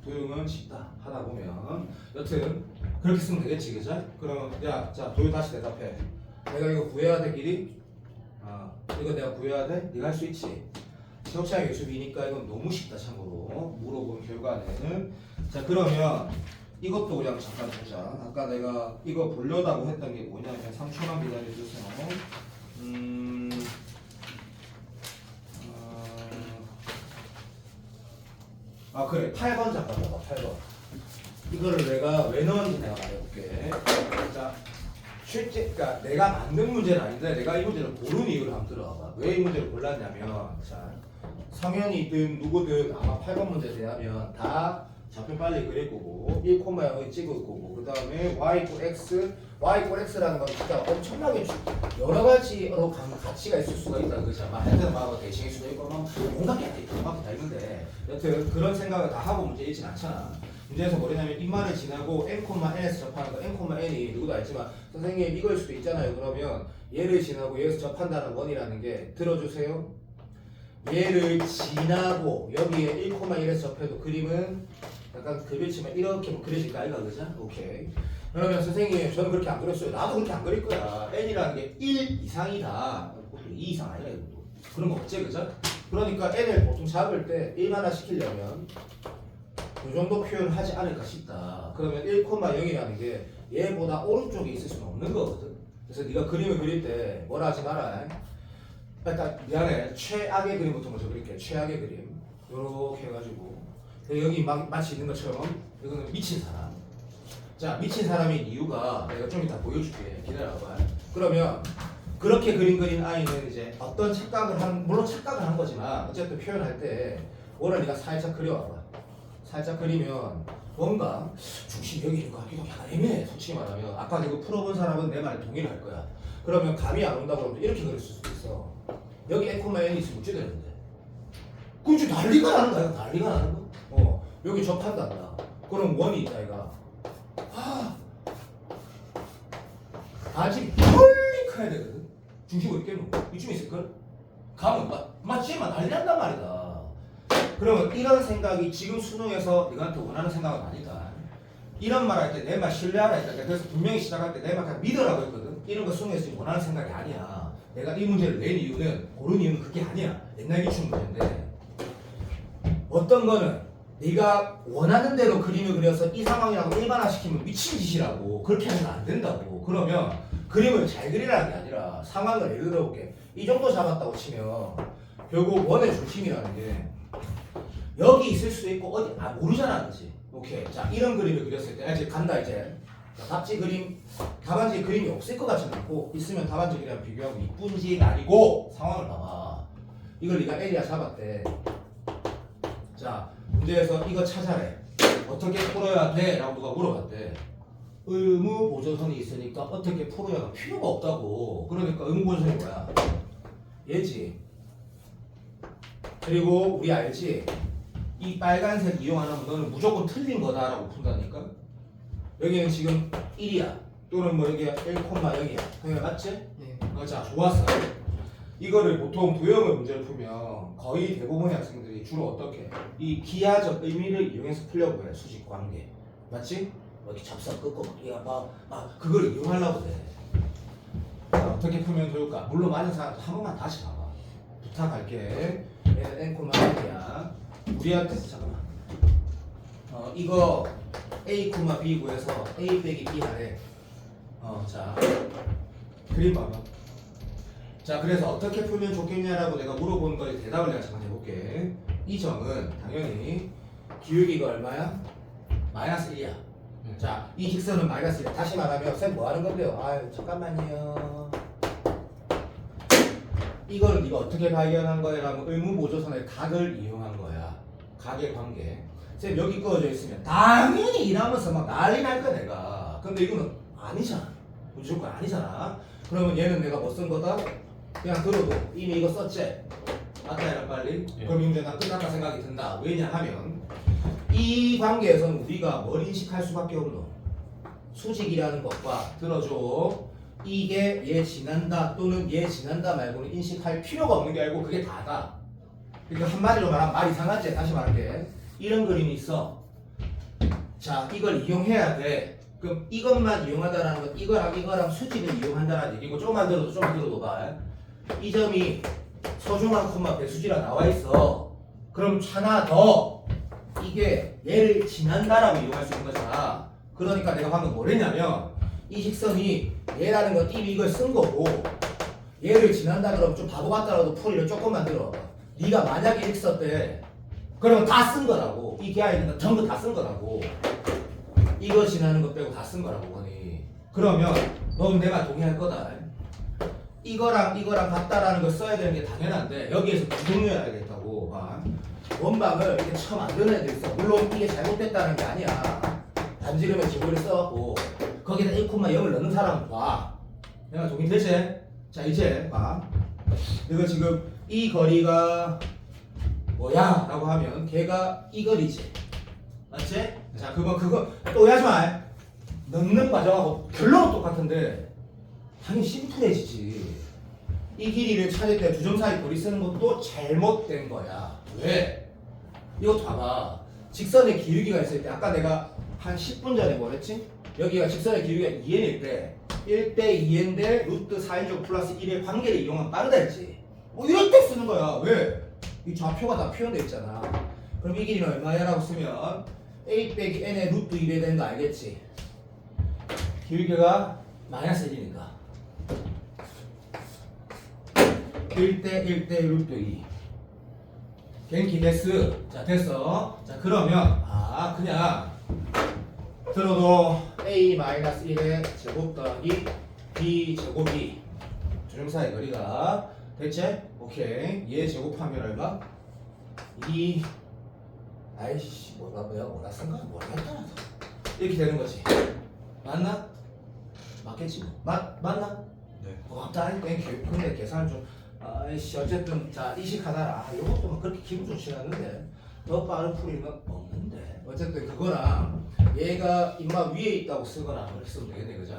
도형은 쉽다 하다 보면 여튼 그렇게 쓰면 되겠지 그죠? 그럼 자 도형 다시 대답해. 내가 이거 구해야 될 길이 이거 내가 구해야 돼? 네가 할 수 있지. 시험시험 예습이니까 이건 너무 쉽다 참고로 물어본 결과는. 자 그러면 이것도 그냥 잠깐 보자. 아까 내가 이거 보려다고 했던 게 뭐냐면 3초만 기다려주세요. 그래 8번 잠깐 봐봐. 8번 이거를 내가 왜 넣었는지 내가 말해볼게. 자 실제 그러니까 내가 만든 문제는 아닌데 내가 이 문제를 고른 이유를 한번 들어봐. 왜 이 문제를 골랐냐면 자 성현이든 누구든 아마 8번 문제 대하면 다 좌표 빨리 그릴 거고 1,0을 찍을 거고 그 다음에 yx라는 건 진짜 엄청나게 여러 가지로 가치가 있을 수가 있다. 그렇지? 하여튼 막 대칭일 수도 있고 막 온갖 게 다 있는데 여튼 그런 생각을 다 하고 문제 있진 않잖아. 문제에서 뭐냐면 입만을 지나고 n,n에서 접하는 거 n,n이 누구도 알지만 선생님 이거일 수도 있잖아요. 그러면 얘를 지나고 얘에서 접한다는 원이라는 게 들어주세요. 얘를 지나고 여기에 1,1에서 접해도 그림은 약간 그려치면 이렇게 그려질까 이거 그죠? 오케이. 그러면 선생님 저는 그렇게 안 그렸어요. 나도 그렇게 안 그릴 거야. n이라는 게 1 이상이다. 2 이상 아니라 이것도. 그런 거 없지 그죠? 그러니까 n을 보통 잡을 때 1만화 시키려면 그 정도 표현을 하지 않을까 싶다. 그러면 1,0이라는 게 얘보다 오른쪽에 있을 수는 없는 거거든. 그래서 네가 그림을 그릴 때 뭐라 하지 마라. 일단 미안해. 최악의 그림부터 먼저 그릴게. 최악의 그림. 요렇게 해가지고 여기 마치 있는 것처럼 이거는 미친 사람. 자 미친 사람인 이유가 내가 좀 이따 보여줄게. 기다려봐. 그러면 그렇게 그림 그린 아이는 이제 어떤 착각을 물론 착각을 한 거지만 어쨌든 표현할 때 뭐를 네가 살짝 그려와봐. 살짝 그리면 뭔가 중심 여기 있는 거 같기도 하고 애매해. 솔직히 말하면 아까 이거 풀어본 사람은 내 말에 동의를 할 거야. 그러면 감이 안 온다고 하면 이렇게 그릴 수도 있어. 여기 n이 있으면 어찌 되는데? 그럼 지금 난리가 나는 거야. 난리가 나는 거. 여기 접한단다. 그럼 원이 있다 이가. 아직 멀리 커야 되거든. 중심을 깨놓고 이쯤 있을걸? 감은 맞지? 막 난리 난단 말이다. 그러면 이런 생각이 지금 수능에서 네가한테 원하는 생각은 아니다. 이런 말 할 때 내 말 신뢰하라 했다. 그래서 분명히 시작할 때 내 말 그냥 믿으라고 했거든. 이런 거 수능에서 지금 원하는 생각이 아니야. 내가 이 문제를 낸 이유는 고른 이유는 그게 아니야. 옛날 기출 문제인데 어떤 거는 네가 원하는 대로 그림을 그려서 이 상황이라고 일반화시키면 미친 짓이라고. 그렇게 하면 안 된다고. 그러면 그림을 잘 그리라는 게 아니라 상황을 예를 들어볼게. 이 정도 잡았다고 치면 결국 원의 중심이라는 게 여기 있을 수도 있고 어디 모르잖아, 그렇지? 오케이. 자, 이런 그림을 그렸을 때 이제 간다 이제. 자, 답지 그림, 답안지 그림이 없을 것 같지는 않고 있으면 답안지 그림이랑 비교하고 이쁜지 아니고 상황을 봐봐. 이걸 네가 L이야 잡았대. 자, 문제에서 이거 찾아래. 어떻게 풀어야 돼? 라고 누가 물어봤대. 의무 보조선이 있으니까 어떻게 풀어야가 필요가 없다고. 그러니까 의무 보조선이 뭐야? 얘지. 그리고 우리 알지? 이 빨간색 이용 안 하면 너는 무조건 틀린 거다라고 푼다니까. 여기는 지금 1이야. 또는 뭐 여기가 1,0이야. 그게 맞지? 네. 자, 좋았어. 이거를 보통 도형을 문제를 풀면 거의 대부분의 학생들이 주로 어떻게 이 기하적 의미를 이용해서 풀려고 그래. 수직 관계. 맞지? 뭐 이렇게 잡사 끊고 막 얘가 막 그걸 이용하려고 그래. 자, 어떻게 풀면 좋을까? 물론 많은 사람들 한 번만 다시 봐봐. 부탁할게. 얘는 N,1이야. 우리한테 잠깐만. 이거 A, B 구해서 A 빼기 B 하래. 자, 그림 봐봐. 자, 그래서 어떻게 풀면 좋겠냐라고 내가 물어보는 거에 대답을 내가 잠깐 해볼게. 이 점은 당연히 기울기가 얼마야? 마이너스 1이야. 자, 이 직선은 마이너스 1이야. 다시 말하면 쌤 뭐 하는 건데요? 아유, 잠깐만요. 이거를 네가 어떻게 발견한 거야라면 의무 보조선의 각을 이용한 거야. 각의 관계. 쌤 여기 꺼져 있으면 당연히 일하면서 막 난리 날 거야 내가. 근데 이거는 아니잖아. 무조건 아니잖아. 그러면 얘는 내가 뭐 쓴 거다? 그냥 들어도 이미 이거 썼지? 맞다 해라 빨리. 예. 그럼 이제 난 끝났다 생각이 든다. 왜냐하면 이 관계에서는 우리가 뭘 인식할 수밖에 없노? 수직이라는 것과 들어줘. 이게 얘 지난다 또는 얘 지난다 말고는 인식할 필요가 없는 게 아니고 그게 다다. 그러니까 한마디로 말하면 말 이상하지? 다시 말할게. 이런 그림이 있어. 자, 이걸 이용해야 돼. 그럼 이것만 이용하다라는 건 이거랑 수직을 이용한다는 얘기고 조금만 들어도 봐. 이 점이 소중한 콤마 배수지라 나와 있어. 그럼 하나 더 이게 얘를 지난다라고 이용할 수 있는 거잖아. 그러니까 내가 방금 뭘 했냐면 이 직선이 얘라는 건 이미 이걸 쓴 거고 얘를 지난다 그러면 좀 바보 같다라도 풀이를 조금만 들어. 네가 만약에 이렇게 썼대. 그러면 다 쓴 거라고. 이 기하에 있는 거 전부 다 쓴 거라고. 이거 지나는 거 빼고 다 쓴 거라고 보니. 그러면 넌 내가 동의할 거다. 이거랑 같다라는 걸 써야 되는 게 당연한데 여기에서 부정해야겠다고. 원방을 이렇게 처음 만드는 애들 있어. 물론 이게 잘못됐다는 게 아니야. 단지름의 지구를 써갖고 거기다 1,0을 넣는 사람은 봐. 내가 동의되지? 자, 이제 봐. 이거 지금 이 거리가 뭐야? 라고 하면 걔가 이 거리지. 맞지? 자, 그거 또 하지 마. 넣는 과정하고 결론은 똑같은데 당연히 심플해지지. 이 길이를 찾을 때 두 점 사이 거리 쓰는 것도 잘못된 거야. 왜? 이것도 봐봐. 직선의 기울기가 있을 때 아까 내가 한 10분 전에 뭐랬지? 여기가 직선의 기울기가 2n일 때 1대 2n대 루트 4n제곱 플러스 1의 관계를 이용하면 빠르다 했지. 이럴 때 쓰는 거야. 왜? 이 좌표가 다 표현되어 있잖아. 그럼 이 길이는 얼마야? 라고 쓰면 a 빼기 n의 루트 2배 되는 거 알겠지? 기울기가 마이너스 1이니까 1대 루트 2 gen키 데스. 자, 됐어. 자, 그러면 그냥 들어도 a-1의 제곱 더하기 b 제곱이 두 점 사이 거리가 됐지? 오케이. 얘 제곱하면 얼마? 2 아이씨 뭐라 쓴 거야? 뭐라 했잖아. 이렇게 되는 거지. 맞나? 맞겠지 뭐. 맞나? 네. 고맙다. 땡큐. 근데 계산 좀 아이씨 어쨌든 자 이식하다라. 이것도 뭐 그렇게 기분 좋지 않는데 더 빠른 풀이는 없는데 어쨌든 그거랑 얘가 임마 위에 있다고 쓰거나 그렇게 쓰면 되겠네. 그죠?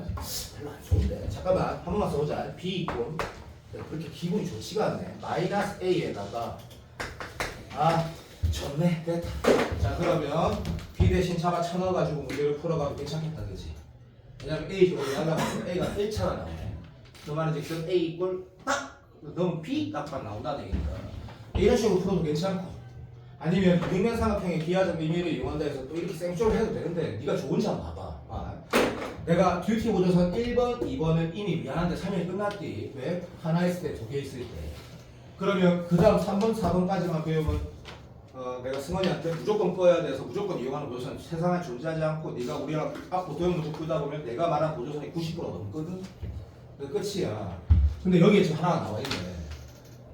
별로 안 좋은데. 잠깐만 한 번만 써보자. b 있고 그렇게 기분이 좋지가 않네. 마이너스 a에다가 좋네 됐다. 자 그러면 b 대신 차마 쳐넣어가지고 문제를 풀어가도 괜찮겠다 그지? 왜냐면 a 쪽으로 날라가면 a가 1차가 나오네. 그 말은 즉슨 a 이꼴 딱 너무 b 값만 나온다는 얘기니까 이런 식으로 풀어도 괜찮고, 아니면 이등변삼각형의 기하적 의미를 이용한다 해서 또 이렇게 생쇼를 해도 되는데 네가 좋은지 한번 봐봐. 내가 듀티 보조선 1번, 2번은 이미 미안한데 설명이 끝났디. 왜? 하나 있을 때, 두 개 있을 때. 그러면 그 다음 3번, 4번까지만 배우면 내가 승원이한테 무조건 꺼야 돼서 무조건 이용하는 보조선 세상에 존재하지 않고 네가 우리랑 앞 보도형 문제 풀다 보면 내가 말한 보조선이 90% 넘거든? 그 끝이야. 근데 여기에 지금 하나가 나와 있네.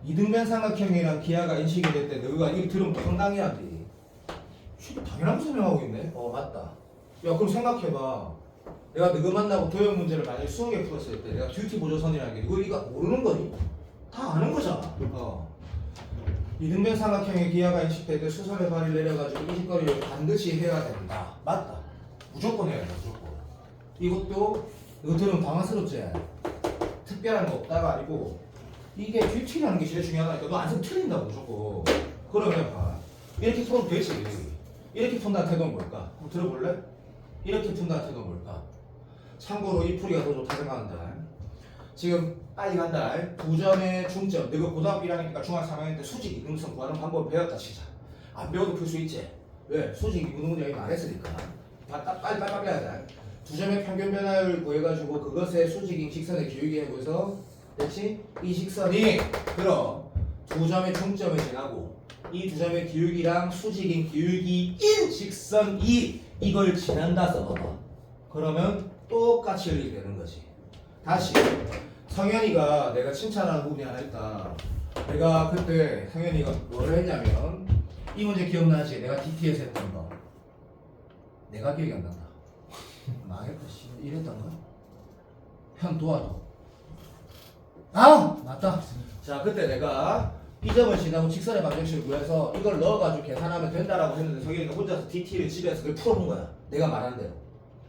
이등변 삼각형이랑 기하가 인식이 될 때 너가 이거 들으면 황당해야 돼. 당연한 거 설명하고 있네. 맞다. 야 그럼 생각해봐. 내가 너가 만나고 도형 문제를 만약에 20개 풀었을 때 내가 듀티 보조선이라는 게 이거 모르는 거니? 다 아는 거잖아. 이등변 삼각형의 기하가 인식될 때 수선의 발을 내려가지고 인식거리를 반드시 해야 된다. 맞다. 무조건 해야 돼. 무조건. 이것도 이거 들으면 당황스럽지? 특별한 거 없다가 아니고 이게 듀티라는 게 제일 중요하다니까. 너 안 쓰면 틀린다고 무조건. 그러면 봐. 이렇게 풀어도 되지. 이렇게 푼다는 태도는 뭘까? 한번 들어볼래? 이렇게 푼다는 태도는 뭘까? 참고로 이 풀이가 더 좋다 생각한다. 지금 빨리 간다. 두 점의 중점. 너가 고등학교 1학년이니까 중학교 3학년 때 수직 이등성 구하는 방법을 배웠다 치자. 안 배워도 풀 수 있지. 왜? 수직 이등 문제가 말했으니까. 빨리 해야 돼. 두 점의 평균 변화율 구해가지고 그것의 수직인 직선의 기울기에 구해서 됐지? 이 직선이 들어 두 점의 중점을 지나고 이 두 점의 기울기랑 수직인 기울기인 직선이 이걸 지난다 써봐봐. 그러면 똑같이 연립되는 거지. 다시 성현이가 내가 칭찬하는 부분이 하나 있다. 내가 그때 성현이가 뭐를 했냐면 이 문제 기억나지? 내가 DT에서 했던 거. 내가 기억이 안 난다. 망했다 씨. 이랬던 거. 편 도와줘. 맞다. 자 그때 내가 이 점을 지나고 직선의 방정식을 구해서 이걸 넣어가지고 계산하면 된다라고 했는데 성현이가 혼자서 DT를 집에서 그걸 풀어본 거야. 내가 말한 대로.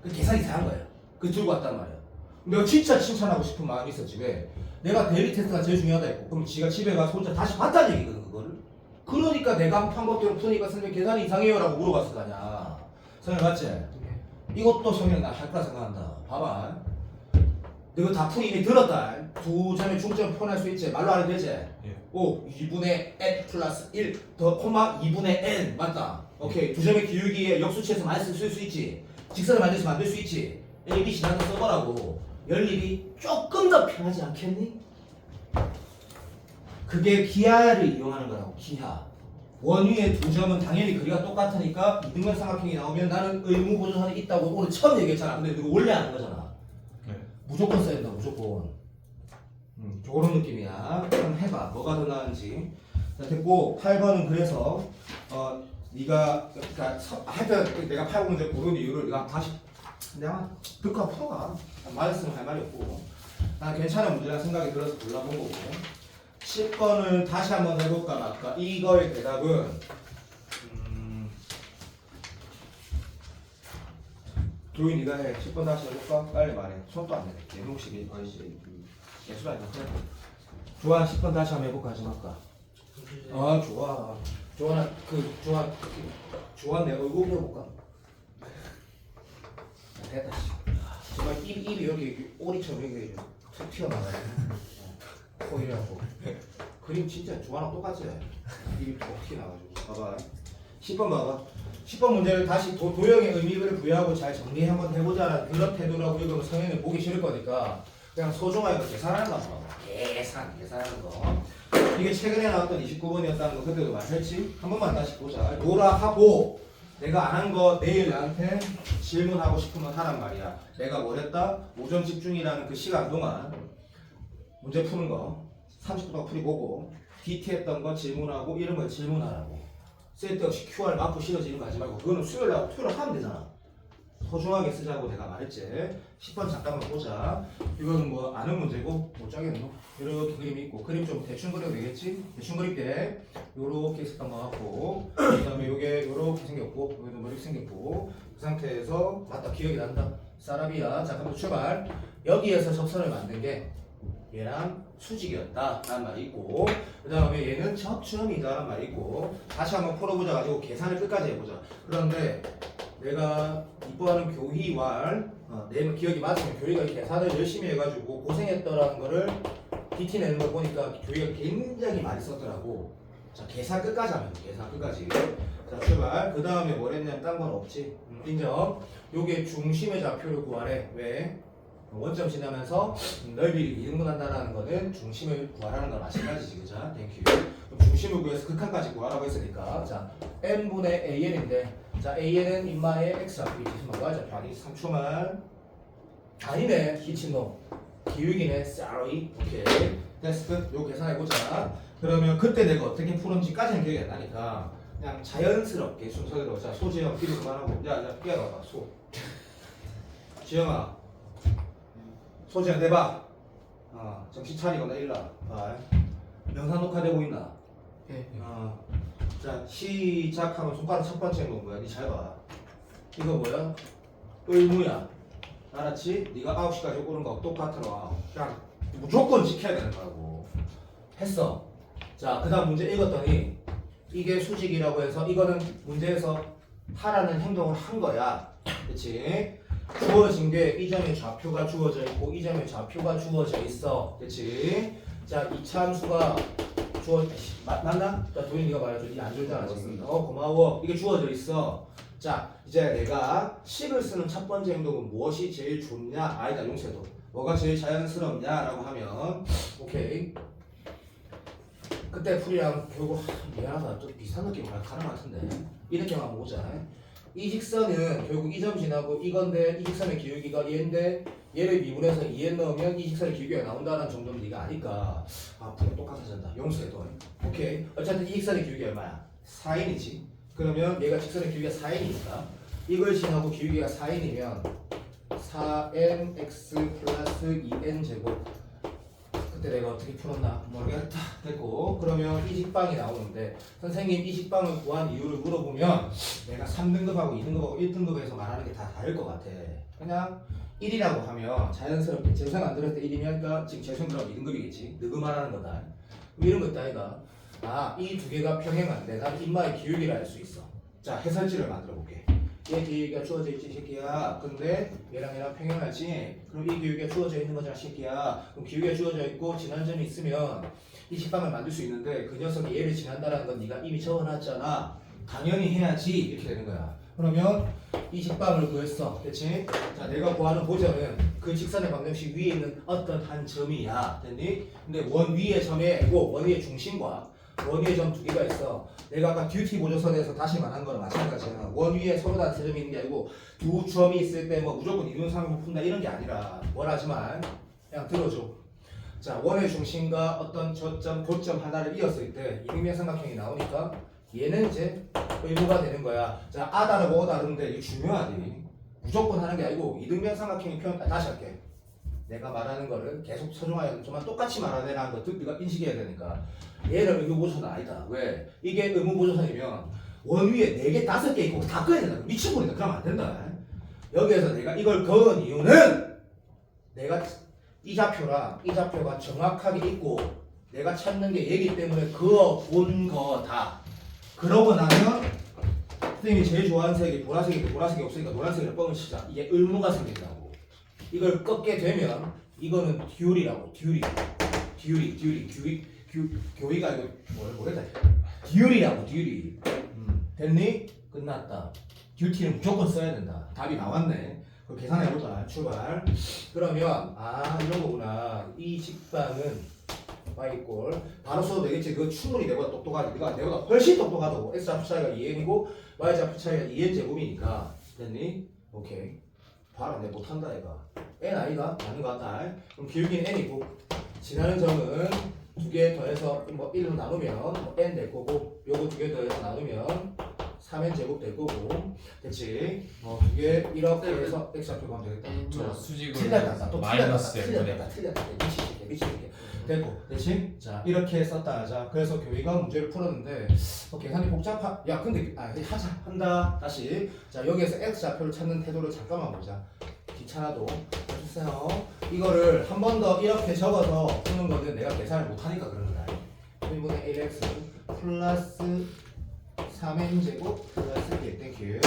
그 계산이 이상한 거야. 그 들고 왔단 말이야. 내가 진짜 칭찬하고 싶은 마음이 있었지. 왜? 내가 대리 테스트가 제일 중요하다 했고 그럼 지가 집에 가서 혼자 다시 봤다는 얘기거든 그거를. 그러니까 내가 한 방법대로 푸니까 선생님 계산이 이상해요 라고 물어봤을 거 아니야. 성현 맞지? 이것도 성현 나 할 거라 생각한다. 봐봐. 너가 다 풀이 이미 들었다. 두 점의 중점 표현할 수 있지. 말로 안 해도 되지? 오 2분의 n 플러스 1 더 콤마 2분의 n 맞다. 오케이. 두 점의 기울기에 역수치에서 많이 쓸 수 있지. 직선을 만들어서 만들 수 있지. A, B 지나서 써보라고. 연립이 조금 더 편하지 않겠니? 그게 기하를 이용하는 거라고. 기하. 원위의 두 점은 당연히 거리가 똑같으니까 이등변 삼각형이 나오면 나는 의무 보조선이 있다고 오늘 처음 얘기했잖아. 근데 이거 원래 아는 거잖아. 무조건 써야 된다. 무조건. 그런 느낌이야. 한번 해봐. 뭐가 더 나은지. 자, 됐고 8번은 그래서 네가 그러니까 하여튼 내가 8번 문제 고른 이유를 네가 다시 내가 듣고 풀어가. 맞았으면 할 말이 없고 난 괜찮은 문제라 생각이 들어서 골라본 거고. 10번을 다시 한번 해볼까 말까. 이거의 대답은 조이 네가 해. 10번 다시 해볼까? 빨리 말해. 손도 안 내. 예능식이 아니지. 예술 아니다. 그래. 좋아. 10번 다시 한번 해볼까? 하지 말까? 좋아. 조한 내 얼굴 해볼까? 됐다. 정말 입이 여기 오리처럼 여기 툭 튀어나가요. 코이라고. 그림 진짜 조한하고 똑같지? 입이 툭 튀어나가지고. 봐봐. 10번 봐봐. 10번 문제를 다시 도형의 의미를 부여하고 잘 정리 한번 해보자라는 그런 태도라고 읽으면 성현이 보기 싫을 거니까 그냥 소중하게 계산하는 거 봐봐. 계산하는 거. 이게 최근에 나왔던 29번이었다는 거 그때도 말했지? 한 번만 다시 보자. 뭐라 하고 내가 안 한 거 내일 나한테 질문하고 싶으면 하란 말이야. 내가 뭘 했다? 오전 집중이라는 그 시간 동안 문제 푸는 거 30분 동안 풀이 보고 DT 했던 거 질문하고 이런 거 질문하라고. 쓸데없이 QR 마크 씌워지는 거 하지 말고 그거는 수요일날 토요일 하면 되잖아. 소중하게 쓰자고 내가 말했지. 10번 잠깐만 보자. 이거는 뭐 아는 문제고 못 짜겠노? 이렇게 그림이 있고 그림 좀 대충 그려도 되겠지? 대충 그릴게. 요렇게 있었던 거 같고 그 다음에 요게 요렇게 생겼고 여기도 뭐 이렇게 생겼고 그 상태에서 맞다 기억이 난다. 사라비아. 자 그럼 출발. 여기에서 접선을 만든 게 얘랑 수직이었다 라는 말이 있고, 그 다음에 얘는 접점이다 라는 말이 있고, 다시 한번 풀어보자 가지고 계산을 끝까지 해보자. 그런데 내가 이뻐하는 교희왈, 내 기억이 맞으면 교희가 계산을 열심히 해가지고 고생했더라는 거를 DT 내는 걸 보니까 교희가 굉장히 많이 썼더라고. 자, 계산 끝까지 하면 돼. 계산 끝까지. 자, 출발. 그 다음에 뭘 했냐면 딴 건 없지. 인정. 요게 중심의 좌표를 구하래. 왜? 원점 지나면서 넓이를 이등분한다라는 거는 중심을 구하라는 거랑 마찬가지지. 그죠? 땡큐. 그럼 중심을 구해서 극한까지 구하라고 했으니까, 자, n분의 an인데, 자, an은 인마의 x좌표 있지만 y좌표 아니 3초만. 아니네 미친놈. 기울기네 sorry. 오케이 됐어. 요 계산해보자. 그러면 그때 내가 어떻게 풀었는지까지는 기억이 안 나니까 그냥 자연스럽게 순서대로. 자, 소지영 필요 그만하고. 야야 끼어봐봐. 소 지영아, 소지영 내봐. 정신 차리거나 일라. 영상 녹화되고 있나? 예. 자, 시작하면 손가락 첫 번째 건 뭐야? 니 잘 봐. 이거 뭐야? 의무야. 알았지? 네가 9시까지 오는 거 똑같더라. 그냥 무조건 지켜야 되는 거라고. 했어. 자, 그 다음 문제 읽었더니 이게 수직이라고 해서 이거는 문제에서 하라는 행동을 한 거야. 그치? 주어진 게 이 점의 좌표가 주어져 있고 이 점의 좌표가 주어져 있어. 그치? 자, 이차함수가 맞나? 자, 도윤이 네가 말해줘. 니 안 줄잖아 지금. 고마워. 이게 주어져 있어. 자, 이제 내가 식을 쓰는 첫 번째 행동은 무엇이 제일 좋냐? 아니다, 용세도. 뭐가 제일 자연스럽냐라고 하면 오케이. 그때 풀이랑 결국 미안하다. 또 비슷한 느낌 가는 것 같은데. 이렇게만 한번 보자. 이 직선은 결국 이 점 지나고 이건데 이 직선의 기울기가 얘인데 얘를 미분해서 2n 넣으면 이 직선의 기울기가 나온다는 정도는 네가 아니까 풀이 똑같아진다. 용서해도. 오케이. 어쨌든 이 직선의 기울기 얼마야? 4인이지. 그러면 얘가 직선의 기울기가 4인이니까 이걸 지나고 기울기가 4인이면 4nx 플러스 2n 제곱. 그때 내가 어떻게 풀었나 모르겠다. 됐고, 그러면 이 직방이 나오는데 선생님 이 직방을 구한 이유를 물어보면 내가 3등급하고 2등급하고 1등급에서 말하는 게 다 다를 것 같아. 그냥 1이라고 하면 자연스럽게 재생 안 들었을 때 1이면 지금 재생 들어가면 2등급이겠지. 너가 말하는 거다. 이런 거 있다 아이가. 이 두 개가 평행한데 난 인마의 기울기를 알 수 있어. 자, 해설지를 만들어 볼게. 얘 기울기가 주어져 있지 새끼야. 근데 얘랑 평행하지. 그럼 이 기울기가 주어져 있는 거잖아 새끼야. 그럼 기울기가 주어져 있고 지난 점이 있으면 이 식방을 만들 수 있는데 그 녀석이 얘를 지난다라는 건 네가 이미 적어놨잖아. 당연히 해야지. 이렇게 되는 거야. 그러면 이 직방을 구했어. 그치? 자, 내가 구하는 보전은 그 직선의 방정식 위에 있는 어떤 한 점이야. 됐니? 근데 원 위의 점에 아니고 원 위의 중심과 원 위에 점 두 개가 있어. 내가 아까 듀티 보조선에서 다시 말한 거랑 마찬가지야. 원 위에 서로 다른 세 점이 있는 게 아니고 두 점이 있을 때 뭐 무조건 이론상으로 푼다 이런 게 아니라 뭘 하지만 그냥 들어줘. 자, 원의 중심과 어떤 저점, 고점 하나를 이었을 때 이등변삼각형이 나오니까 얘는 이제 의무가 되는 거야. 자, 아 다르고 어 다른데 이게 중요하지. 무조건 하는 게 아니고 이등변삼각형이 표현. 다시 할게. 내가 말하는 거를 계속 서중하게 좀만 똑같이 말하내라는 거 네가 인식해야 되니까. 얘는 의무보조선 아니다. 왜? 이게 의무보조선이면 원 위에 4개, 5개 있고 다 꺼야 된다. 미친놈이다. 그러면 안 된다. 여기에서 내가 이걸 그은 이유는 내가 이 좌표랑 이 좌표가 정확하게 있고 내가 찾는 게 얘기 때문에 그어본 거다. 그러고 나면 선생님이 제일 좋아하는 색이 보라색인데 보라색이 없으니까 노란색이랑 뻥을 치자. 이게 의무가 생긴다고. 이걸 꺾게 되면 이거는 듀얼이라고. 교리가 이거 뭐랬다. 듀얼이라고. 듀얼이. 됐니? 끝났다. 듀티는 무조건 써야 된다. 답이 나왔네. 그럼 계산해보자. 출발. 그러면 이런 거구나. 이 직방은 y꼴 바로 써도 되겠지. 그거 충분히 내보다 똑똑하지. 그러니까 내보다 훨씬 똑똑하다고. x좌표 차이가 2n이고 y좌표 차이가 2n 제곱이니까. 됐니? 오케이. 바로 내 못한다 얘가. n 아이가? 맞는 거 같다. 그럼 기울기는 n이고 지나는 점은 두 개 더해서 뭐 1로 나누면 뭐 n 될 거고 요거 두 개 더해서 나누면 3n 제곱 될 거고. 됐지? 두 개 이렇게 해서 x좌표 가면 되겠다. 저 수직을 틀렸다. 또 마이너스 틀렸다. 미치겠게. 됐고. 됐지? 자, 이렇게 썼다 하자. 그래서 교희가 문제를 풀었는데 계산이 야 근데 한다. 다시. 자, 여기에서 x좌표를 찾는 태도를 잠깐만 보자. 귀찮아도 해주세요. 이거를 한 번 더 이렇게 적어서 푸는 거는 내가 계산을 못하니까 그런 거다. 1분의 1x 플러스 3n제곱 플러스 1 땡큐.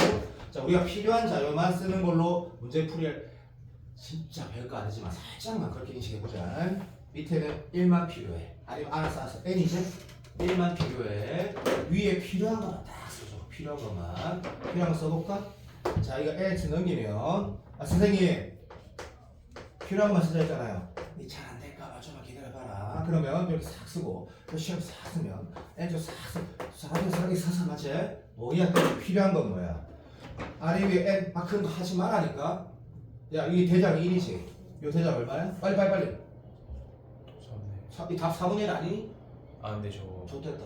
자, 우리가 필요한 자료만 쓰는 걸로 문제 풀이를 진짜 별거 아니지만 살짝만 그렇게 인식해보자. 밑에는 1만 필요해. 아니면 알았어 n이지? 1만 필요해. 위에 필요한 것만 딱 써줘. 필요한 것만. 필요한 거 써볼까? 자, 이거 LH 넘기면 선생님 필요한 것만 쓰자 했잖아요. 잘 안 될까봐 좀만 기다려봐라. 그러면 이렇게 싹 쓰고 시험 싹 쓰면 N쪽 싹 싹 서서 맞지? 뭐야 또 필요한 건 뭐야? 아래 위에 N 큰 거 하지 말라니까. 야, 이 대장 1이지. 이 대장 얼마야? 빨리. 이답 4분의 1 아니니? 아 근데 좋됐다.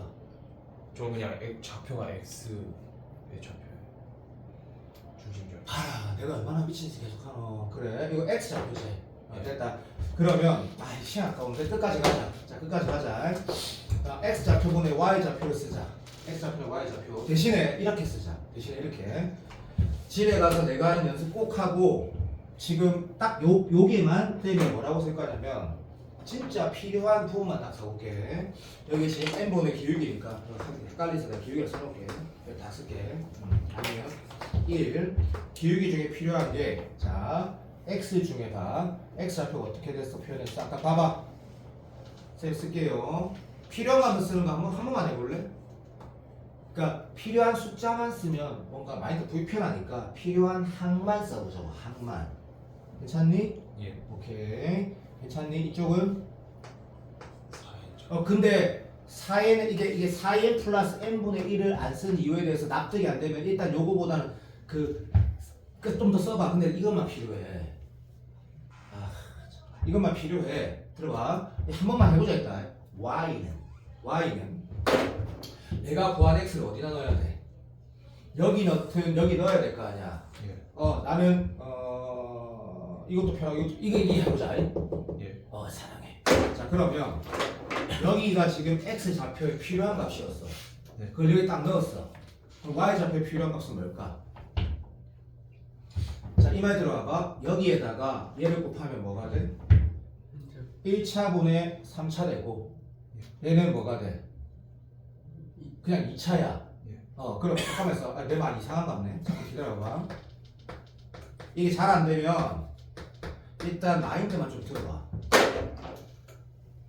저 그냥 좌표가 X의 좌표예요. 중심점. 봐라, 내가 얼마나 미친 짓 계속하노. 그래, 이거 X 좌표지. 네. 됐다. 그러면 시간 아까운데 끝까지 가자. 자, 끝까지 가자. 자, X 좌표분의 Y 좌표를 쓰자. X 좌표는 Y 좌표. 대신에 이렇게 쓰자. 대신에 이렇게. 집에 가서 내가 하는 연습 꼭 하고 지금 딱 여기만 되면 뭐라고 쓸 거냐면 진짜 필요한 부분만 딱 써볼게. 여기 지금 n번의 기울기니까 헷갈려서 내가 기울기를 써놓을게. 여기 다 쓸게. 아니면 1 기울기 중에 필요한 게 자 x 중에다 x 좌표가 어떻게 돼서 표현했어? 아까 봐봐. 제가 쓸게요. 필요한 것만 쓰는 거 한 번만 해볼래? 그러니까 필요한 숫자만 쓰면 뭔가 많이 더 불편하니까 필요한 항만 써보자고. 항만. 괜찮니? 예. 오케이. 괜찮니? 이쪽은? 4N. 근데 4n 이게 4n 플러스 n분의 1을 안 쓴 이유에 대해서 납득이 안 되면 일단 요거보다는 좀 더 써봐. 근데 이것만 필요해. 이것만 필요해. 들어봐. 한 번만 해보자 일단. y는 내가 구한 x를 어디다 넣어야 돼? 여기 넣든 여기 넣어야 될 거 아니야. 예. 나는 이것도 편하고 이거 해보자. 예. 사랑해. 자, 그러면 여기가 지금 x 좌표에 필요한 값이었어. 네. 그걸 여기 딱 넣었어. 그럼 y 좌표에 필요한 값은 뭘까? 자, 이 말 들어봐봐. 여기에다가 얘를 곱하면 뭐가 돼? 1차분의 3차 되고 얘는 뭐가 돼? 그냥 2차야. 예. 그럼 잠깐만요. 내 말 이상한 거 같네. 잠깐 기다려봐. 이게 잘 안 되면 일단 마인드만 좀 들어봐.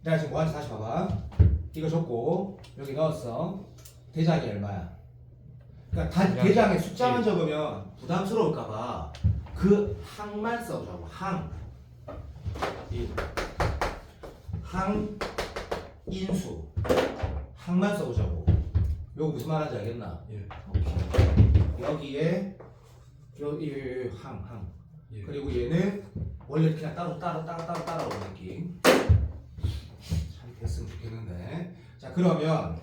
내가 지금 뭐하는지 다시 봐봐. 이거 줬고 여기 넣었어. 대장이 얼마야? 그러니까 대장에 숫자만 적으면 부담스러울까봐 그 항만 써보자고. 인수 항만 써보자고. 요거 무슨 말인지 알겠나? 예. 오케이. 여기에 여기 항. 예. 그리고 얘는 원래 그냥 따로 오는 느낌. 잘 됐으면 좋겠는데. 자, 그러면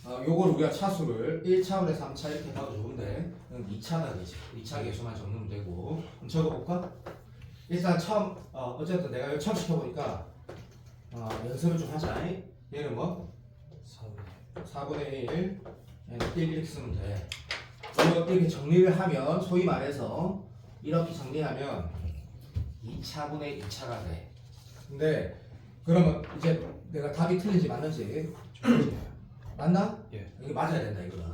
요걸 우리가 차수를 1차원에 3차 이렇게 봐도 좋은데 2차가 되지. 2차 개수만 적으면 되고. 그럼 적어볼까? 일단 처음 어쨌든 내가 이거 처음 시켜보니까 연습을 좀 하자. 얘는 뭐? 4분의 1 얘는 1 이렇게 쓰면 돼. 이렇게 정리를 하면 소위 말해서 이렇게 정리하면 2차분의 2차가 돼. 근데 그러면 이제 내가 답이 틀린지 맞는지 맞나? 예. 이게 맞아야 된다 이거는.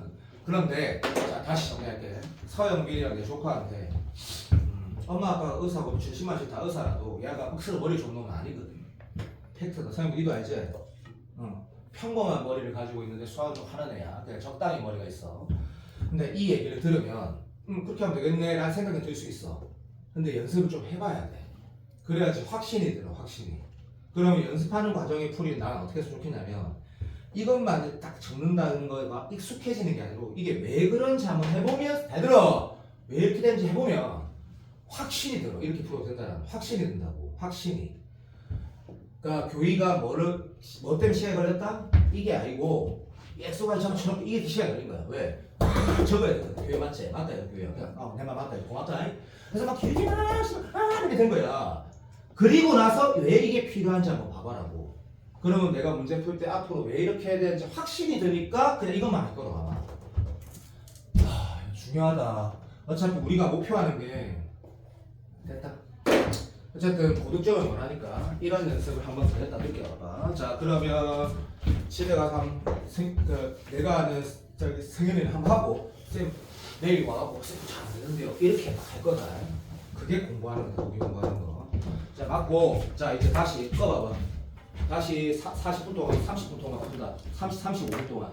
그런데 자, 다시 정리할게. 서영빈이랑 내 조카한테 엄마 아빠가 의사고 출신만 다 의사라도 얘가 억수로 머리 좋은 놈은 아니거든. 팩트다. 서영빈 니도 알지? 평범한 머리를 가지고 있는데 수학을 좀 하는 애야. 그냥 적당히 머리가 있어. 근데 이 얘기를 들으면 그렇게 하면 되겠네 라는 생각이 들 수 있어. 근데 연습을 좀 해봐야 돼. 그래야지 확신이 들어. 확신이. 그러면 연습하는 과정의 풀이는 나는 어떻게 해서 좋겠냐면 이것만 딱 적는다는 거에 막 익숙해지는 게 아니고 이게 왜 그런지 한번 해보면 잘 들어. 왜 이렇게 되는지 해보면 확신이 들어. 이렇게 풀어도 된다는 확신이 든다고. 확신이. 그러니까 교의가 뭐 때문에 시간이 걸렸다? 이게 아니고 약속한처럼 이게 시간이 걸린 거야. 왜? 적어야 되거든. 교회 맞지? 맞다 이거 교회야. 그냥 내 말 맞다 이거 고맙다. 그래서 막 길게 이렇게 된 거야. 그리고 나서 왜 이게 필요한지 한번 봐봐라고. 그러면 내가 문제 풀 때 앞으로 왜 이렇게 해야 되는지 확신이 드니까 그냥 이것만 할 거라고 아마. 중요하다. 어차피 우리가 목표하는 게 됐다. 어쨌든 고득점을 원하니까 이런 연습을 한번 더 했다 느껴봐. 자 그러면 집에 가서 내가 아는 저기 승현이는 한번 하고 쌤 내일 와갖고 쌤 잘했는데요 이렇게 할 거다. 그게 공부하는 거, 우리 공부하는 거. 자 맞고 자 이제 다시 꺼봐봐. 다시 40분 동안 30분 동안 푼다. 35분 동안